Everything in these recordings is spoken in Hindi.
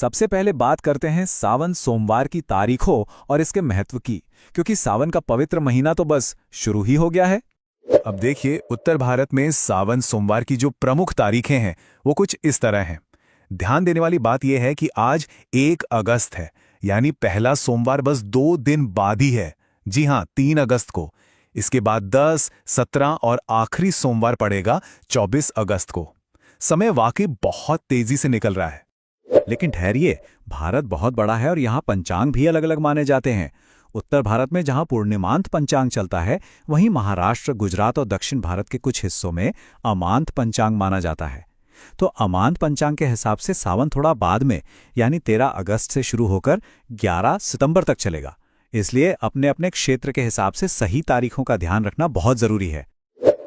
सबसे पहले बात करते हैं सावन सोमवार की तारीखों और इसके महत्व की, क्योंकि सावन का पवित्र महीना तो बस शुरू ही हो गया है। अब देखिए, उत्तर भारत में सावन सोमवार की जो प्रमुख तारीखें हैं वो कुछ इस तरह हैं। ध्यान देने वाली बात यह है कि आज 1 अगस्त है, यानी पहला सोमवार बस 2 दिन बाद ही है। जी हाँ, 3 अगस्त को। इसके बाद 10, 17 और आखिरी सोमवार पड़ेगा 24 अगस्त को। समय वाकई बहुत तेजी से निकल रहा है। लेकिन ठहरिए, भारत बहुत बड़ा है और यहाँ पंचांग भी अलग अलग माने जाते हैं। उत्तर भारत में जहाँ पूर्णिमांत पंचांग चलता है, वहीं महाराष्ट्र, गुजरात और दक्षिण भारत के कुछ हिस्सों में अमांत पंचांग माना जाता है। तो अमांत पंचांग के हिसाब से सावन थोड़ा बाद में, यानी 13 अगस्त से शुरू होकर 11 सितंबर तक चलेगा। इसलिए अपने अपने क्षेत्र के हिसाब से सही तारीखों का ध्यान रखना बहुत जरूरी है।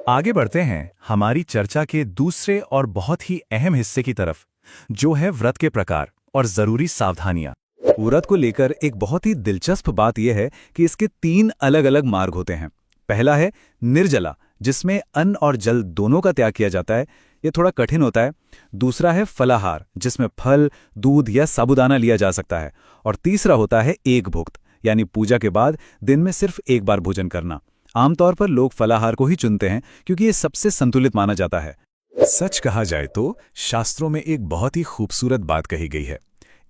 आगे बढ़ते हैं हमारी चर्चा के दूसरे और बहुत ही अहम हिस्से की तरफ, जो है व्रत के प्रकार और जरूरी सावधानियां। व्रत को लेकर एक बहुत ही दिलचस्प बात यह है कि इसके 3 अलग अलग मार्ग होते हैं। पहला है निर्जला, जिसमें अन्न और जल दोनों का त्याग किया जाता है। ये थोड़ा कठिन होता है। दूसरा है फलाहार, जिसमें फल, दूध या साबूदाना लिया जा सकता है। और तीसरा होता है एक भुक्त, यानी पूजा के बाद दिन में सिर्फ एक बार भोजन करना। आमतौर पर लोग फलाहार को ही चुनते हैं क्योंकि ये सबसे संतुलित माना जाता है। सच कहा जाए तो शास्त्रों में एक बहुत ही खूबसूरत बात कही गई है,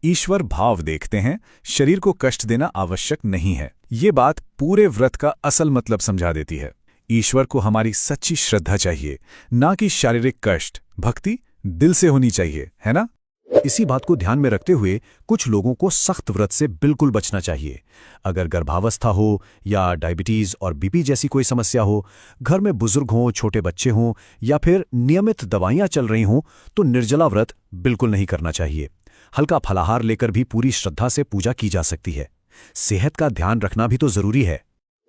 ईश्वर भाव देखते हैं, शरीर को कष्ट देना आवश्यक नहीं है। ये बात पूरे व्रत का असल मतलब समझा देती है। ईश्वर को हमारी सच्ची श्रद्धा चाहिए, ना कि शारीरिक कष्ट। भक्ति दिल से होनी चाहिए, है ना? इसी बात को ध्यान में रखते हुए कुछ लोगों को सख्त व्रत से बिल्कुल बचना चाहिए। अगर गर्भावस्था हो या डायबिटीज और बीपी जैसी कोई समस्या हो, घर में बुजुर्ग हों, छोटे बच्चे हों या फिर नियमित दवाइयां चल रही हों, तो निर्जला व्रत बिल्कुल नहीं करना चाहिए। हल्का फलाहार लेकर भी पूरी श्रद्धा से पूजा की जा सकती है। सेहत का ध्यान रखना भी तो जरूरी है।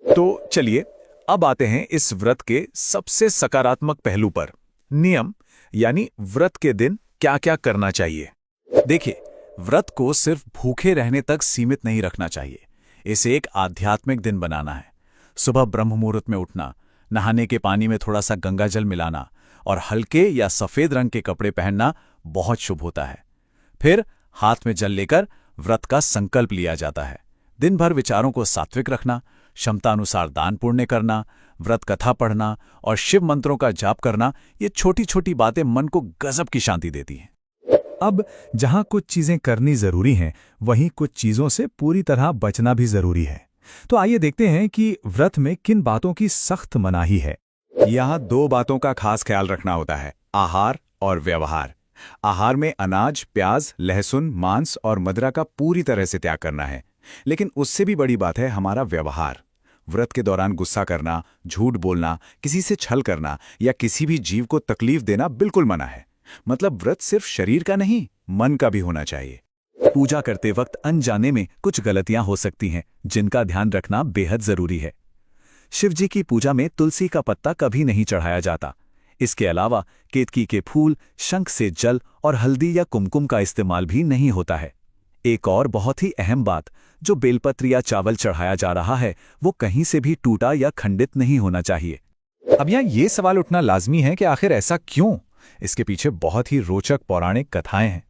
तो चलिए अब आते हैं इस व्रत के सबसे सकारात्मक पहलू पर, नियम, यानी व्रत के दिन क्या क्या करना चाहिए। देखिए, व्रत को सिर्फ भूखे रहने तक सीमित नहीं रखना चाहिए। इसे एक आध्यात्मिक दिन बनाना है। सुबह ब्रह्म मुहूर्त में उठना, नहाने के पानी में थोड़ा सा गंगा जल मिलाना और हल्के या सफेद रंग के कपड़े पहनना बहुत शुभ होता है। फिर हाथ में जल लेकर व्रत का संकल्प लिया जाता है। दिन भर विचारों को सात्विक रखना, क्षमता अनुसार दान पुण्य करना, व्रत कथा पढ़ना और शिव मंत्रों का जाप करना, ये छोटी छोटी बातें मन को गजब की शांति देती हैं। अब जहां कुछ चीजें करनी जरूरी हैं, वहीं कुछ चीजों से पूरी तरह बचना भी जरूरी है। तो आइए देखते हैं कि व्रत में किन बातों की सख्त मनाही है। यहाँ 2 बातों का खास ख्याल रखना होता है, आहार और व्यवहार। आहार में अनाज, प्याज, लहसुन, मांस और मदिरा का पूरी तरह से त्याग करना है। लेकिन उससे भी बड़ी बात है हमारा व्यवहार। व्रत के दौरान गुस्सा करना, झूठ बोलना, किसी से छल करना या किसी भी जीव को तकलीफ देना बिल्कुल मना है। मतलब व्रत सिर्फ शरीर का नहीं, मन का भी होना चाहिए। पूजा करते वक्त अनजाने में कुछ गलतियां हो सकती हैं, जिनका ध्यान रखना बेहद जरूरी है। शिवजी की पूजा में तुलसी का पत्ता कभी नहीं चढ़ाया जाता। इसके अलावा केतकी के फूल, शंख से जल और हल्दी या कुमकुम का इस्तेमाल भी नहीं होता है। एक और बहुत ही अहम बात, जो बेलपत्र या चावल चढ़ाया जा रहा है, वो कहीं से भी टूटा या खंडित नहीं होना चाहिए। अब यहाँ ये सवाल उठना लाजमी है कि आखिर ऐसा क्यों? इसके पीछे बहुत ही रोचक पौराणिक कथाएं हैं।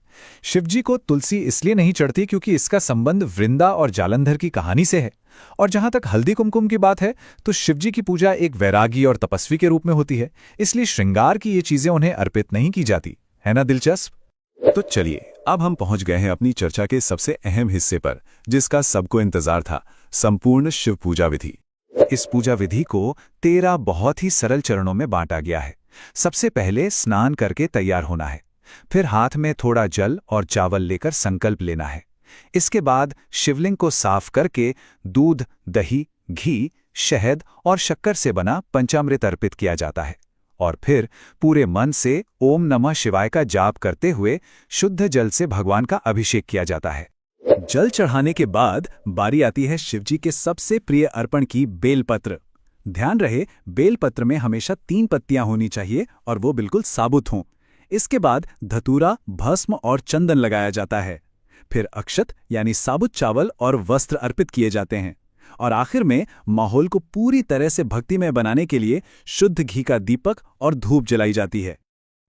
शिवजी को तुलसी इसलिए नहीं चढ़ती क्योंकि इसका संबंध वृंदा और जालंधर की कहानी से है। और जहां तक हल्दी कुमकुम की बात है, तो शिवजी की पूजा एक वैरागी और तपस्वी के रूप में होती है, इसलिए श्रृंगार की ये चीजें उन्हें अर्पित नहीं की जाती। है ना दिलचस्प? तो चलिए अब हम पहुंच गए हैं अपनी चर्चा के सबसे अहम हिस्से पर, जिसका सबको इंतजार था, संपूर्ण शिव पूजा विधि। इस पूजा विधि को 13 बहुत ही सरल चरणों में बांटा गया है। सबसे पहले स्नान करके तैयार होना है। फिर हाथ में थोड़ा जल और चावल लेकर संकल्प लेना है। इसके बाद शिवलिंग को साफ करके दूध, दही, घी, शहद और शक्कर से बना पंचामृत अर्पित किया जाता है। और फिर पूरे मन से ओम नमः शिवाय का जाप करते हुए शुद्ध जल से भगवान का अभिषेक किया जाता है। जल चढ़ाने के बाद बारी आती है शिवजी के सबसे प्रिय अर्पण की, बेलपत्र। ध्यान रहे, बेलपत्र में हमेशा 3 पत्तियां होनी चाहिए और वो बिल्कुल साबुत हों। इसके बाद धतूरा, भस्म और चंदन लगाया जाता है। फिर अक्षत यानी साबुत चावल और वस्त्र अर्पित किए जाते हैं। और आखिर में माहौल को पूरी तरह से भक्तिमय बनाने के लिए शुद्ध घी का दीपक और धूप जलाई जाती है।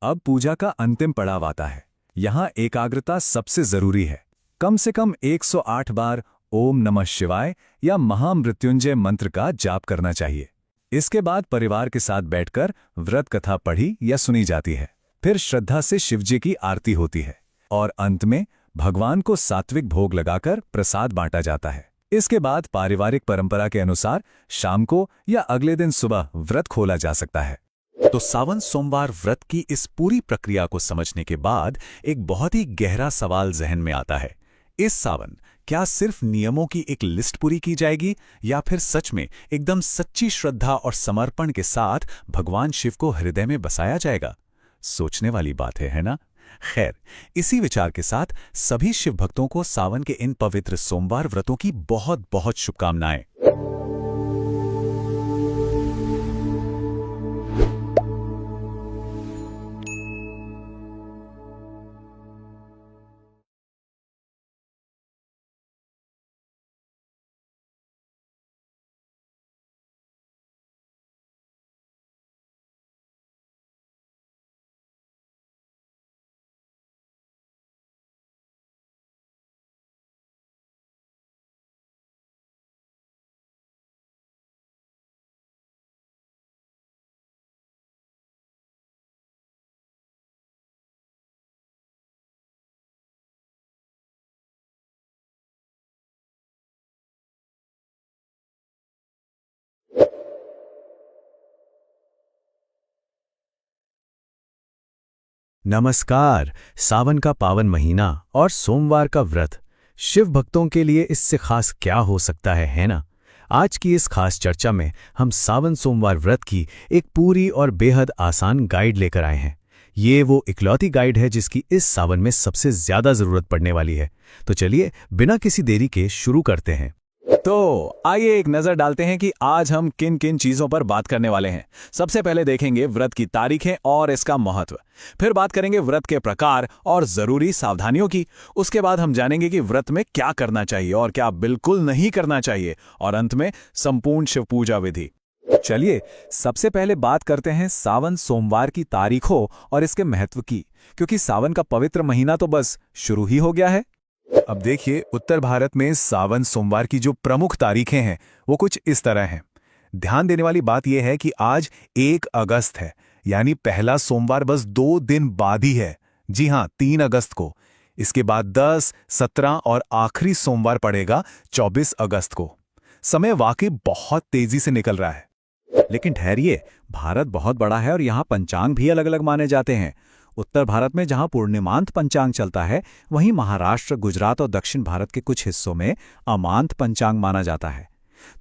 अब पूजा का अंतिम पड़ाव आता है। यहाँ एकाग्रता सबसे जरूरी है। कम से कम 108 बार ओम नमः शिवाय या महामृत्युंजय मंत्र का जाप करना चाहिए। इसके बाद परिवार के साथ बैठकर व्रत कथा पढ़ी या सुनी जाती है। फिर श्रद्धा से शिवजी की आरती होती है और अंत में भगवान को सात्विक भोग लगाकर प्रसाद बांटा जाता है। इसके बाद पारिवारिक परंपरा के अनुसार शाम को या अगले दिन सुबह व्रत खोला जा सकता है। तो सावन सोमवार व्रत की इस पूरी प्रक्रिया को समझने के बाद एक बहुत ही गहरा सवाल जहन में आता है। इस सावन क्या सिर्फ नियमों की एक लिस्ट पूरी की जाएगी या फिर सच में एकदम सच्ची श्रद्धा और समर्पण के साथ भगवान शिव को हृदय में बसाया जाएगा? सोचने वाली बात है ना? खैर, इसी विचार के साथ सभी शिव भक्तों को सावन के इन पवित्र सोमवार व्रतों की बहुत बहुत शुभकामनाएं। नमस्कार। सावन का पावन महीना और सोमवार का व्रत शिव भक्तों के लिए इससे खास क्या हो सकता है ना? आज की इस खास चर्चा में हम सावन सोमवार व्रत की एक पूरी और बेहद आसान गाइड लेकर आए हैं। ये वो इकलौती गाइड है जिसकी इस सावन में सबसे ज्यादा जरूरत पड़ने वाली है। तो चलिए बिना किसी देरी के शुरू करते हैं। तो आइए एक नजर डालते हैं कि आज हम किन किन चीजों पर बात करने वाले हैं। सबसे पहले देखेंगे व्रत की तारीखें और इसका महत्व। फिर बात करेंगे व्रत के प्रकार और जरूरी सावधानियों की। उसके बाद हम जानेंगे कि व्रत में क्या करना चाहिए और क्या बिल्कुल नहीं करना चाहिए। और अंत में संपूर्ण शिव पूजा विधि। चलिए सबसे पहले बात करते हैं सावन सोमवार की तारीखों और इसके महत्व की, क्योंकि सावन का पवित्र महीना तो बस शुरू ही हो गया है। अब देखिए, उत्तर भारत में सावन सोमवार की जो प्रमुख तारीखें हैं वो कुछ इस तरह हैं। ध्यान देने वाली बात यह है कि आज 1 अगस्त है, यानी पहला सोमवार बस 2 दिन बाद ही है। जी हां, 3 अगस्त को। इसके बाद 10, 17 और आखिरी सोमवार पड़ेगा 24 अगस्त को। समय वाकई बहुत तेजी से निकल रहा है। लेकिन ठहरिए, भारत बहुत बड़ा है और यहाँ पंचांग भी अलग अलग माने जाते हैं। उत्तर भारत में जहां पूर्णिमांत पंचांग चलता है, वहीं महाराष्ट्र, गुजरात और दक्षिण भारत के कुछ हिस्सों में अमांत पंचांग माना जाता है।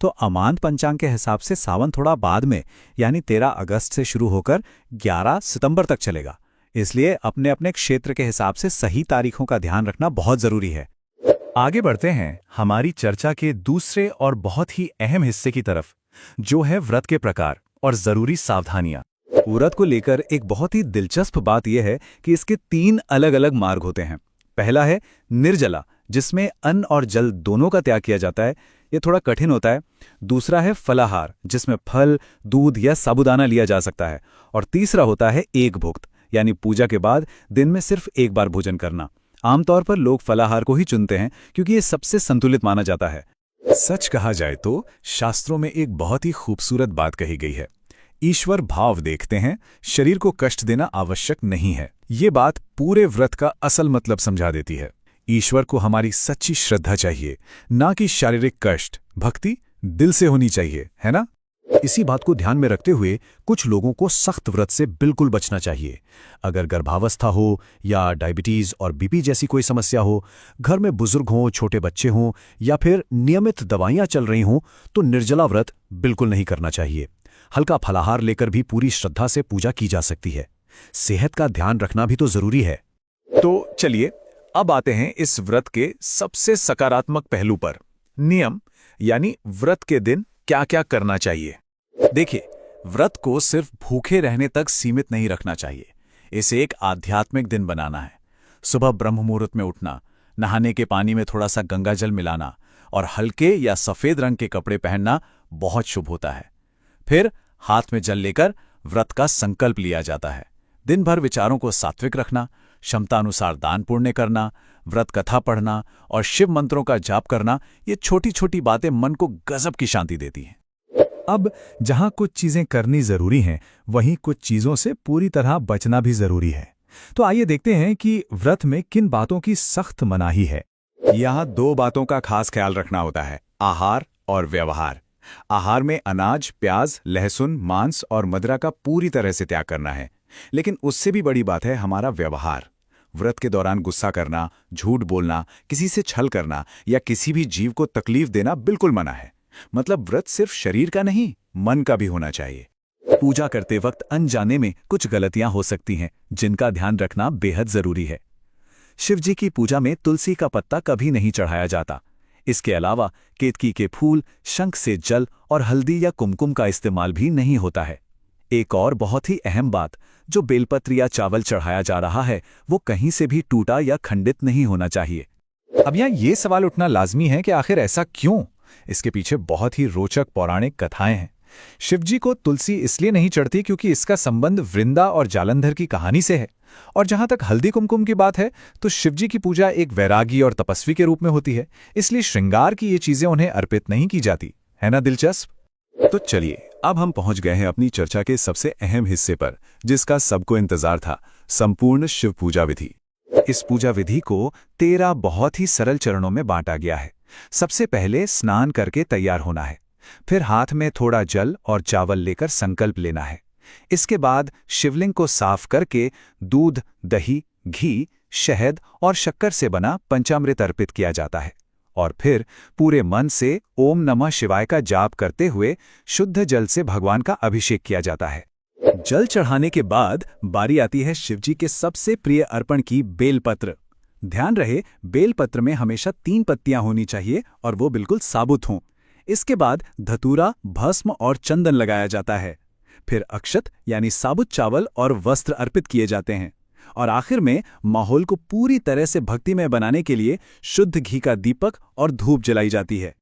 तो अमांत पंचांग के हिसाब से सावन थोड़ा बाद में, यानी 13 अगस्त से शुरू होकर 11 सितंबर तक चलेगा। इसलिए अपने अपने क्षेत्र के हिसाब से सही तारीखों का ध्यान रखना बहुत जरूरी है। आगे बढ़ते हैं हमारी चर्चा के दूसरे और बहुत ही अहम हिस्से की तरफ, जो है व्रत के प्रकार और जरूरी सावधानियां। व्रत को लेकर एक बहुत ही दिलचस्प बात यह है कि इसके 3 अलग अलग मार्ग होते हैं। पहला है निर्जला, जिसमें अन्न और जल दोनों का त्याग किया जाता है। ये थोड़ा कठिन होता है। दूसरा है फलाहार, जिसमें फल, दूध या साबूदाना लिया जा सकता है। और तीसरा होता है एकभुक्त, यानी पूजा के बाद दिन में सिर्फ एक बार भोजन करना। आमतौर पर लोग फलाहार को ही चुनते हैं क्योंकि ये सबसे संतुलित माना जाता है। सच कहा जाए तो शास्त्रों में एक बहुत ही खूबसूरत बात कही गई है। ईश्वर भाव देखते हैं, शरीर को कष्ट देना आवश्यक नहीं है। ये बात पूरे व्रत का असल मतलब समझा देती है। ईश्वर को हमारी सच्ची श्रद्धा चाहिए, ना कि शारीरिक कष्ट। भक्ति दिल से होनी चाहिए, है ना? इसी बात को ध्यान में रखते हुए कुछ लोगों को सख्त व्रत से बिल्कुल बचना चाहिए। अगर गर्भावस्था हो या डायबिटीज और बीपी जैसी कोई समस्या हो, घर में बुजुर्ग हों, छोटे बच्चे हों या फिर नियमित दवाइयां चल रही हों, तो निर्जला व्रत बिल्कुल नहीं करना चाहिए। हल्का फलाहार लेकर भी पूरी श्रद्धा से पूजा की जा सकती है। सेहत का ध्यान रखना भी तो जरूरी है। तो चलिए अब आते हैं इस व्रत के सबसे सकारात्मक पहलू पर, नियम, यानी व्रत के दिन क्या क्या करना चाहिए। देखिए, व्रत को सिर्फ भूखे रहने तक सीमित नहीं रखना चाहिए। इसे एक आध्यात्मिक दिन बनाना है। सुबह ब्रह्म मुहूर्त में उठना, नहाने के पानी में थोड़ा सा गंगा जल मिलाना और हल्के या सफेद रंग के कपड़े पहनना बहुत शुभ होता है। फिर हाथ में जल लेकर व्रत का संकल्प लिया जाता है। दिन भर विचारों को सात्विक रखना, क्षमता अनुसार दान पुण्य करना, व्रत कथा पढ़ना और शिव मंत्रों का जाप करना, ये छोटी छोटी बातें मन को गजब की शांति देती हैं। अब जहां कुछ चीजें करनी जरूरी हैं, वहीं कुछ चीजों से पूरी तरह बचना भी जरूरी है। तो आइए देखते हैं कि व्रत में किन बातों की सख्त मनाही है। यहाँ 2 बातों का खास ख्याल रखना होता है, आहार और व्यवहार। आहार में अनाज, प्याज, लहसुन, मांस और मदिरा का पूरी तरह से त्याग करना है। लेकिन उससे भी बड़ी बात है हमारा व्यवहार। व्रत के दौरान गुस्सा करना, झूठ बोलना, किसी से छल करना या किसी भी जीव को तकलीफ देना बिल्कुल मना है। मतलब व्रत सिर्फ शरीर का नहीं, मन का भी होना चाहिए। पूजा करते वक्त अनजाने में कुछ गलतियां हो सकती हैं, जिनका ध्यान रखना बेहद जरूरी है। शिवजी की पूजा में तुलसी का पत्ता कभी नहीं चढ़ाया जाता। इसके अलावा केतकी के फूल, शंख से जल और हल्दी या कुमकुम का इस्तेमाल भी नहीं होता है। एक और बहुत ही अहम बात, जो बेलपत्र या चावल चढ़ाया जा रहा है, वो कहीं से भी टूटा या खंडित नहीं होना चाहिए। अब यहाँ ये सवाल उठना लाजमी है कि आखिर ऐसा क्यों? इसके पीछे बहुत ही रोचक पौराणिक कथाएं हैं। शिवजी को तुलसी इसलिए नहीं चढ़ती क्योंकि इसका संबंध वृंदा और जालंधर की कहानी से है। और जहां तक हल्दी कुमकुम की बात है, तो शिवजी की पूजा एक वैरागी और तपस्वी के रूप में होती है, इसलिए श्रृंगार की ये चीजें उन्हें अर्पित नहीं की जाती। है ना दिलचस्प? तो चलिए, अब हम पहुंच गए हैं अपनी चर्चा के सबसे अहम हिस्से पर, जिसका सबको इंतजार था, संपूर्ण शिव पूजा विधि। इस पूजा विधि को 13 बहुत ही सरल चरणों में बांटा गया है। सबसे पहले स्नान करके तैयार होना है। फिर हाथ में थोड़ा जल और चावल लेकर संकल्प लेना है। इसके बाद शिवलिंग को साफ करके दूध, दही, घी, शहद और शक्कर से बना पंचामृत अर्पित किया जाता है। और फिर पूरे मन से ओम नमः शिवाय का जाप करते हुए शुद्ध जल से भगवान का अभिषेक किया जाता है। जल चढ़ाने के बाद बारी आती है शिवजी के सबसे प्रिय अर्पण की, बेलपत्र। ध्यान रहे, बेलपत्र में हमेशा 3 पत्तियां होनी चाहिए और वो बिल्कुल साबुत हों। इसके बाद धतूरा, भस्म और चंदन लगाया जाता है। फिर अक्षत यानी साबुत चावल और वस्त्र अर्पित किए जाते हैं। और आखिर में माहौल को पूरी तरह से भक्तिमय बनाने के लिए शुद्ध घी का दीपक और धूप जलाई जाती है।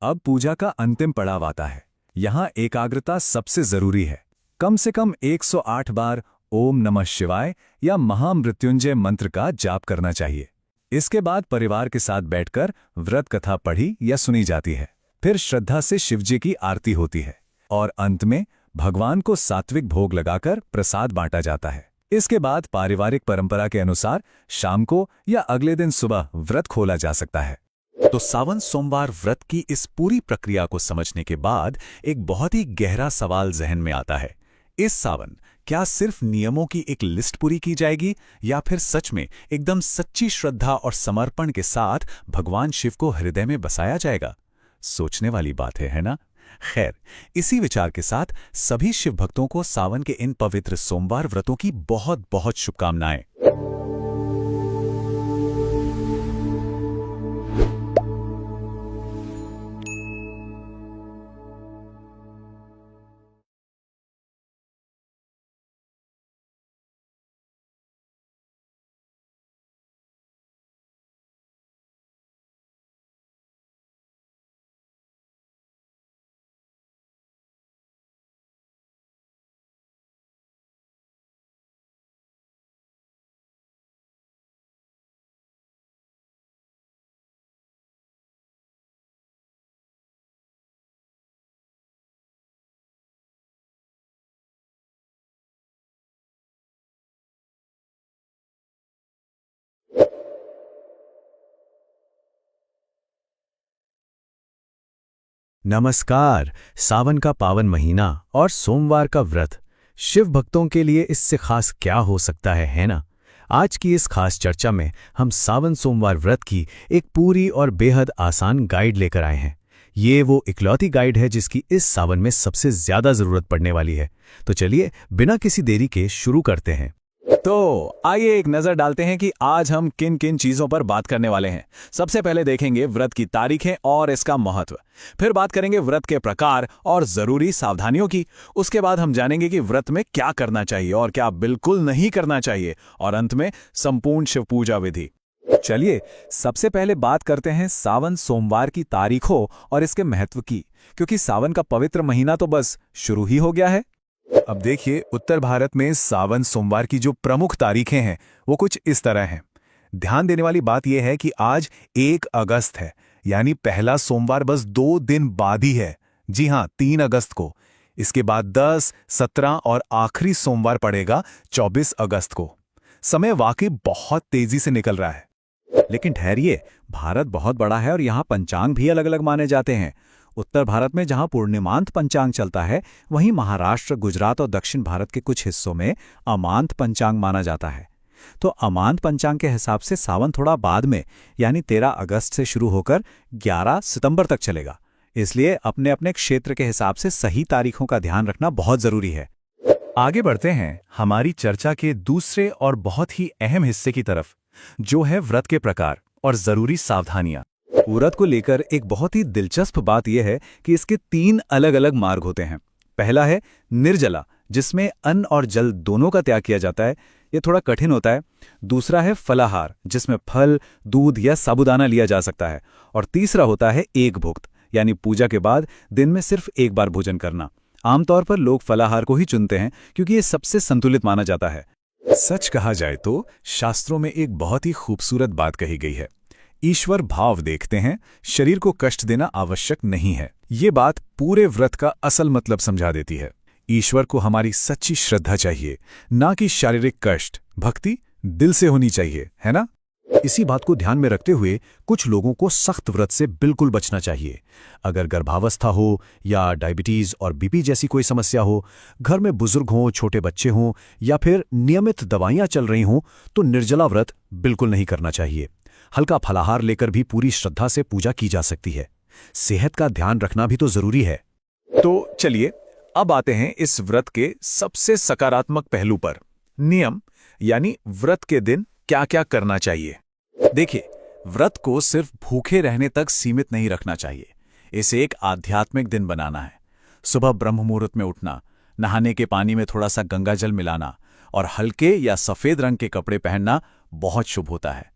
अब पूजा का अंतिम पड़ाव आता है। यहाँ एकाग्रता सबसे जरूरी है। कम से कम 108 बार ओम नमः शिवाय या महामृत्युंजय मंत्र का जाप करना चाहिए। इसके बाद परिवार के साथ बैठकर व्रत कथा पढ़ी या सुनी जाती है। फिर श्रद्धा से शिवजी की आरती होती है और अंत में भगवान को सात्विक भोग लगाकर प्रसाद बांटा जाता है। इसके बाद पारिवारिक परंपरा के अनुसार शाम को या अगले दिन सुबह व्रत खोला जा सकता है। तो सावन सोमवार व्रत की इस पूरी प्रक्रिया को समझने के बाद एक बहुत ही गहरा सवाल जहन में आता है। इस सावन क्या सिर्फ नियमों की एक लिस्ट पूरी की जाएगी, या फिर सच में एकदम सच्ची श्रद्धा और समर्पण के साथ भगवान शिव को हृदय में बसाया जाएगा? सोचने वाली बात है ना? खैर, इसी विचार के साथ सभी शिव भक्तों को सावन के इन पवित्र सोमवार व्रतों की बहुत बहुत शुभकामनाएं। नमस्कार। सावन का पावन महीना और सोमवार का व्रत शिव भक्तों के लिए इससे खास क्या हो सकता है ना? आज की इस खास चर्चा में हम सावन सोमवार व्रत की एक पूरी और बेहद आसान गाइड लेकर आए हैं। ये वो इकलौती गाइड है जिसकी इस सावन में सबसे ज्यादा जरूरत पड़ने वाली है। तो चलिए बिना किसी देरी के शुरू करते हैं। तो आइए एक नजर डालते हैं कि आज हम किन किन चीजों पर बात करने वाले हैं। सबसे पहले देखेंगे व्रत की तारीखें और इसका महत्व। फिर बात करेंगे व्रत के प्रकार और जरूरी सावधानियों की। उसके बाद हम जानेंगे कि व्रत में क्या करना चाहिए और क्या बिल्कुल नहीं करना चाहिए। और अंत में संपूर्ण शिव पूजा विधि। चलिए सबसे पहले बात करते हैं सावन सोमवार की तारीखों और इसके महत्व की, क्योंकि सावन का पवित्र महीना तो बस शुरू ही हो गया है। अब देखिए, उत्तर भारत में सावन सोमवार की जो प्रमुख तारीखें हैं वो कुछ इस तरह हैं। ध्यान देने वाली बात यह है कि आज 1 अगस्त है, यानी पहला सोमवार बस 2 दिन बाद ही है। जी हाँ, 3 अगस्त को। इसके बाद 10, 17 और आखिरी सोमवार पड़ेगा 24 अगस्त को। समय वाकई बहुत तेजी से निकल रहा है। लेकिन ठहरिए, भारत बहुत बड़ा है और यहाँ पंचांग भी अलग अलग माने जाते हैं। उत्तर भारत में जहाँ पूर्णिमांत पंचांग चलता है, वहीं महाराष्ट्र, गुजरात और दक्षिण भारत के कुछ हिस्सों में अमांत पंचांग माना जाता है। तो अमांत पंचांग के हिसाब से सावन थोड़ा बाद में, यानी 13 अगस्त से शुरू होकर 11 सितंबर तक चलेगा। इसलिए अपने अपने क्षेत्र के हिसाब से सही तारीखों का ध्यान रखना बहुत जरूरी है। आगे बढ़ते हैं हमारी चर्चा के दूसरे और बहुत ही अहम हिस्से की तरफ, जो है व्रत के प्रकार और जरूरी सावधानियां। व्रत को लेकर एक बहुत ही दिलचस्प बात यह है कि इसके 3 अलग अलग मार्ग होते हैं। पहला है निर्जला, जिसमें अन्न और जल दोनों का त्याग किया जाता है। ये थोड़ा कठिन होता है। दूसरा है फलाहार, जिसमें फल, दूध या साबूदाना लिया जा सकता है। और तीसरा होता है एकभुक्त, यानी पूजा के बाद दिन में सिर्फ एक बार भोजन करना। आमतौर पर लोग फलाहार को ही चुनते हैं क्योंकि ये सबसे संतुलित माना जाता है। सच कहा जाए तो शास्त्रों में एक बहुत ही खूबसूरत बात कही गई है, ईश्वर भाव देखते हैं, शरीर को कष्ट देना आवश्यक नहीं है। ये बात पूरे व्रत का असल मतलब समझा देती है। ईश्वर को हमारी सच्ची श्रद्धा चाहिए, ना कि शारीरिक कष्ट। भक्ति दिल से होनी चाहिए, है ना? इसी बात को ध्यान में रखते हुए कुछ लोगों को सख्त व्रत से बिल्कुल बचना चाहिए। अगर गर्भावस्था हो या डायबिटीज और बीपी जैसी कोई समस्या हो, घर में बुजुर्ग हों, छोटे बच्चे हों या फिर नियमित दवाइयां चल रही हों, तो निर्जला व्रत बिल्कुल नहीं करना चाहिए। हल्का फलाहार लेकर भी पूरी श्रद्धा से पूजा की जा सकती है। सेहत का ध्यान रखना भी तो जरूरी है। तो चलिए अब आते हैं इस व्रत के सबसे सकारात्मक पहलू पर, नियम, यानी व्रत के दिन क्या क्या करना चाहिए। देखिए, व्रत को सिर्फ भूखे रहने तक सीमित नहीं रखना चाहिए। इसे एक आध्यात्मिक दिन बनाना है। सुबह ब्रह्म मुहूर्त में उठना, नहाने के पानी में थोड़ा सा गंगाजल मिलाना और हल्के या सफेद रंग के कपड़े पहनना बहुत शुभ होता है।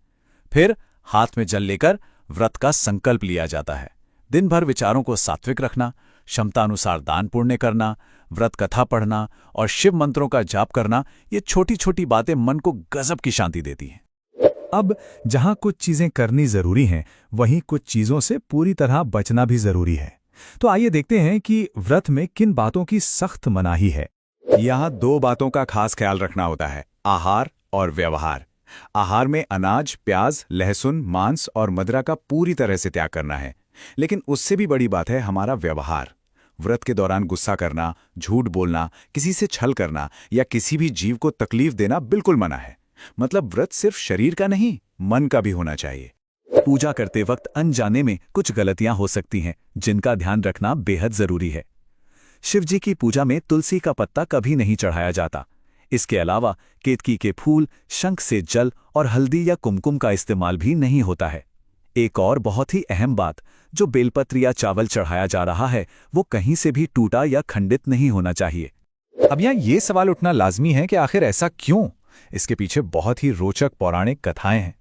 फिर हाथ में जल लेकर व्रत का संकल्प लिया जाता है। दिन भर विचारों को सात्विक रखना, क्षमता अनुसार दान पुण्य करना, व्रत कथा पढ़ना और शिव मंत्रों का जाप करना, ये छोटी छोटी बातें मन को गजब की शांति देती हैं। अब जहां कुछ चीजें करनी जरूरी हैं, वहीं कुछ चीजों से पूरी तरह बचना भी जरूरी है। तो आइए देखते हैं कि व्रत में किन बातों की सख्त मनाही है। यहां 2 बातों का खास ख्याल रखना होता है, आहार और व्यवहार। आहार में अनाज, प्याज, लहसुन, मांस और मदिरा का पूरी तरह से त्याग करना है। लेकिन उससे भी बड़ी बात है हमारा व्यवहार। व्रत के दौरान गुस्सा करना, झूठ बोलना, किसी से छल करना या किसी भी जीव को तकलीफ देना बिल्कुल मना है। मतलब व्रत सिर्फ शरीर का नहीं, मन का भी होना चाहिए। पूजा करते वक्त अनजाने में कुछ गलतियां हो सकती हैं, जिनका ध्यान रखना बेहद जरूरी है। शिवजी की पूजा में तुलसी का पत्ता कभी नहीं चढ़ाया जाता। इसके अलावा केतकी के फूल, शंख से जल और हल्दी या कुमकुम का इस्तेमाल भी नहीं होता है। एक और बहुत ही अहम बात, जो बेलपत्र या चावल चढ़ाया जा रहा है, वो कहीं से भी टूटा या खंडित नहीं होना चाहिए। अब यहाँ ये सवाल उठना लाजमी है कि आखिर ऐसा क्यों? इसके पीछे बहुत ही रोचक पौराणिक कथाएं हैं।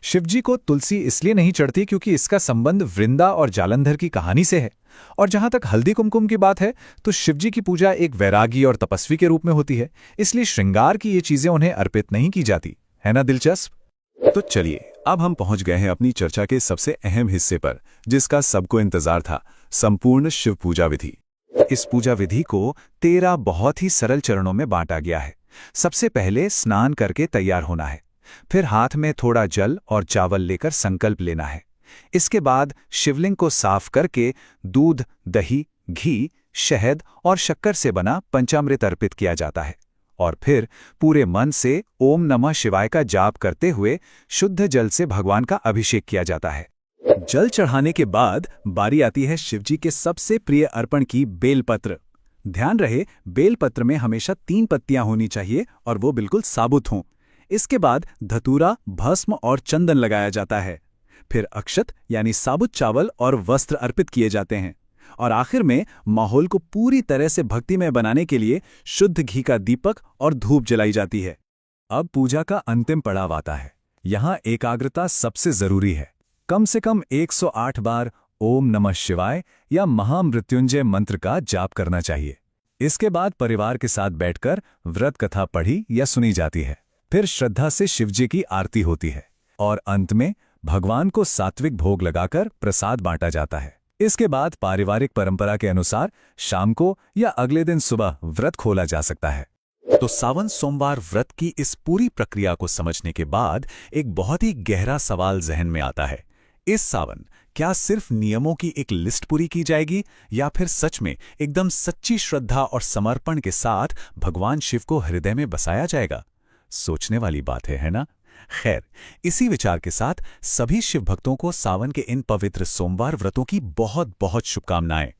शिवजी को तुलसी इसलिए नहीं चढ़ती क्योंकि इसका संबंध वृंदा और जालंधर की कहानी से है। और जहां तक हल्दी कुमकुम की बात है, तो शिवजी की पूजा एक वैरागी और तपस्वी के रूप में होती है, इसलिए श्रृंगार की ये चीजें उन्हें अर्पित नहीं की जाती। है ना दिलचस्प? तो चलिए, अब हम पहुंच गए हैं अपनी चर्चा के सबसे अहम हिस्से पर, जिसका सबको इंतजार था, संपूर्ण शिव पूजा विधि। इस पूजा विधि को 13 बहुत ही सरल चरणों में बांटा गया है। सबसे पहले स्नान करके तैयार होना है। फिर हाथ में थोड़ा जल और चावल लेकर संकल्प लेना है। इसके बाद शिवलिंग को साफ करके दूध, दही, घी, शहद और शक्कर से बना पंचामृत अर्पित किया जाता है। और फिर पूरे मन से ओम नमः शिवाय का जाप करते हुए शुद्ध जल से भगवान का अभिषेक किया जाता है। जल चढ़ाने के बाद बारी आती है शिवजी के सबसे प्रिय अर्पण की, बेलपत्र। ध्यान रहे, बेलपत्र में हमेशा 3 पत्तियां होनी चाहिए और वो बिल्कुल साबुत हों। इसके बाद धतूरा, भस्म और चंदन लगाया जाता है। फिर अक्षत यानी साबुत चावल और वस्त्र अर्पित किए जाते हैं। और आखिर में माहौल को पूरी तरह से भक्तिमय बनाने के लिए शुद्ध घी का दीपक और धूप जलाई जाती है। अब पूजा का अंतिम पड़ाव आता है। यहाँ एकाग्रता सबसे जरूरी है। कम से कम 108 बार ओम नमः शिवाय या महामृत्युंजय मंत्र का जाप करना चाहिए। इसके बाद परिवार के साथ बैठकर व्रत कथा पढ़ी या सुनी जाती है। फिर श्रद्धा से शिवजी की आरती होती है और अंत में भगवान को सात्विक भोग लगाकर प्रसाद बांटा जाता है। इसके बाद पारिवारिक परंपरा के अनुसार शाम को या अगले दिन सुबह व्रत खोला जा सकता है। तो सावन सोमवार व्रत की इस पूरी प्रक्रिया को समझने के बाद एक बहुत ही गहरा सवाल जहन में आता है। इस सावन क्या सिर्फ नियमों की एक लिस्ट पूरी की जाएगी या फिर सच में एकदम सच्ची श्रद्धा और समर्पण के साथ भगवान शिव को हृदय में बसाया जाएगा? सोचने वाली बात है ना? खैर, इसी विचार के साथ सभी शिव भक्तों को सावन के इन पवित्र सोमवार व्रतों की बहुत बहुत शुभकामनाएं।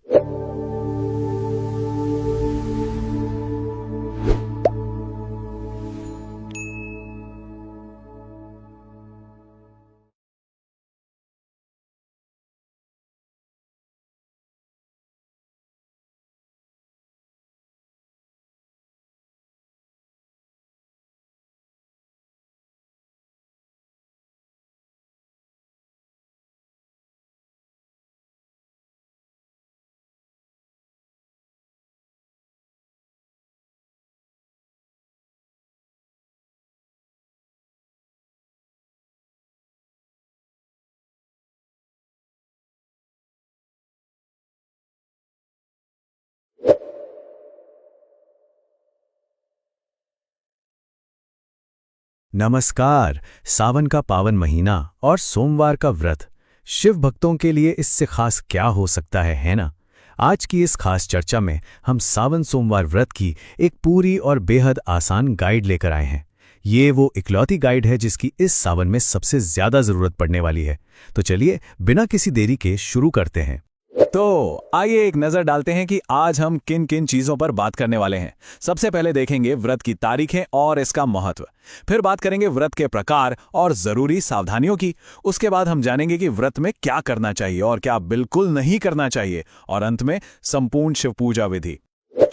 नमस्कार। सावन का पावन महीना और सोमवार का व्रत शिव भक्तों के लिए इससे खास क्या हो सकता है ना? आज की इस खास चर्चा में हम सावन सोमवार व्रत की एक पूरी और बेहद आसान गाइड लेकर आए हैं। ये वो इकलौती गाइड है जिसकी इस सावन में सबसे ज्यादा जरूरत पड़ने वाली है। तो चलिए बिना किसी देरी के शुरू करते हैं। तो आइए एक नजर डालते हैं कि आज हम किन किन चीजों पर बात करने वाले हैं। सबसे पहले देखेंगे व्रत की तारीखें और इसका महत्व। फिर बात करेंगे व्रत के प्रकार और जरूरी सावधानियों की। उसके बाद हम जानेंगे कि व्रत में क्या करना चाहिए और क्या बिल्कुल नहीं करना चाहिए। और अंत में संपूर्ण शिव पूजा विधि।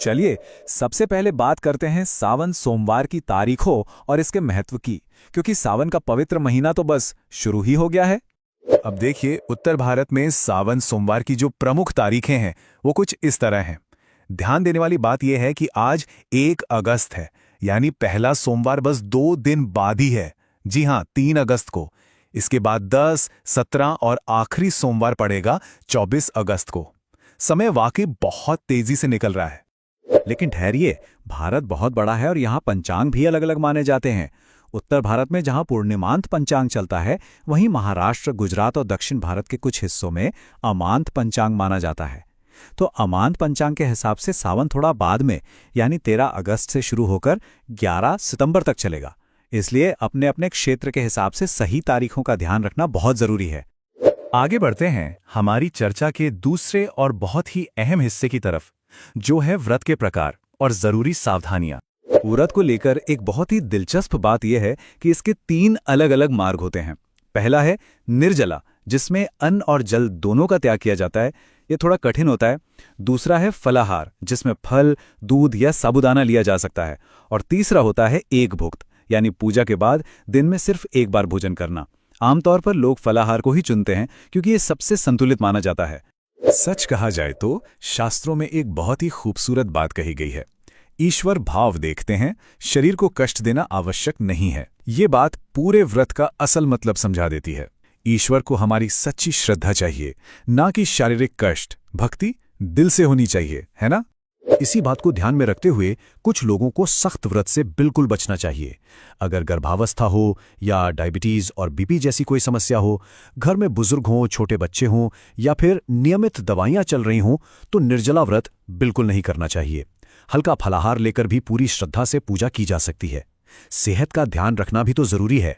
चलिए सबसे पहले बात करते हैं सावन सोमवार की तारीखों और इसके महत्व की, क्योंकि सावन का पवित्र महीना तो बस शुरू ही हो गया है। अब देखिए, उत्तर भारत में सावन सोमवार की जो प्रमुख तारीखें हैं वो कुछ इस तरह हैं। ध्यान देने वाली बात यह है कि आज 1 अगस्त है, यानी पहला सोमवार बस 2 दिन बाद ही है। जी हां, 3 अगस्त को। इसके बाद 10, 17 और आखिरी सोमवार पड़ेगा 24 अगस्त को। समय वाकई बहुत तेजी से निकल रहा है। लेकिन ठहरिए, भारत बहुत बड़ा है और यहाँ पंचांग भी अलग अलग माने जाते हैं। उत्तर भारत में जहां पूर्णिमांत पंचांग चलता है, वहीं महाराष्ट्र, गुजरात और दक्षिण भारत के कुछ हिस्सों में अमांत पंचांग माना जाता है। तो अमांत पंचांग के हिसाब से सावन थोड़ा बाद में, यानी 13 अगस्त से शुरू होकर 11 सितंबर तक चलेगा। इसलिए अपने अपने क्षेत्र के हिसाब से सही तारीखों का ध्यान रखना बहुत जरूरी है। आगे बढ़ते हैं हमारी चर्चा के दूसरे और बहुत ही अहम हिस्से की तरफ, जो है व्रत के प्रकार और जरूरी सावधानियां। व्रत को लेकर एक बहुत ही दिलचस्प बात यह है कि इसके 3 अलग अलग मार्ग होते हैं। पहला है निर्जला, जिसमें अन्न और जल दोनों का त्याग किया जाता है। ये थोड़ा कठिन होता है। दूसरा है फलाहार, जिसमें फल, दूध या साबूदाना लिया जा सकता है। और तीसरा होता है एक भुक्त, यानी पूजा के बाद दिन में सिर्फ एक बार भोजन करना। आमतौर पर लोग फलाहार को ही चुनते हैं क्योंकि ये सबसे संतुलित माना जाता है। सच कहा जाए तो शास्त्रों में एक बहुत ही खूबसूरत बात कही गई है। ईश्वर भाव देखते हैं, शरीर को कष्ट देना आवश्यक नहीं है। ये बात पूरे व्रत का असल मतलब समझा देती है। ईश्वर को हमारी सच्ची श्रद्धा चाहिए, ना कि शारीरिक कष्ट। भक्ति दिल से होनी चाहिए, है ना? इसी बात को ध्यान में रखते हुए कुछ लोगों को सख्त व्रत से बिल्कुल बचना चाहिए। अगर गर्भावस्था हो या डायबिटीज और बीपी जैसी कोई समस्या हो, घर में बुजुर्ग हों, छोटे बच्चे हों या फिर नियमित दवाइयां चल रही हों, तो निर्जला व्रत बिल्कुल नहीं करना चाहिए। हल्का फलाहार लेकर भी पूरी श्रद्धा से पूजा की जा सकती है। सेहत का ध्यान रखना भी तो जरूरी है।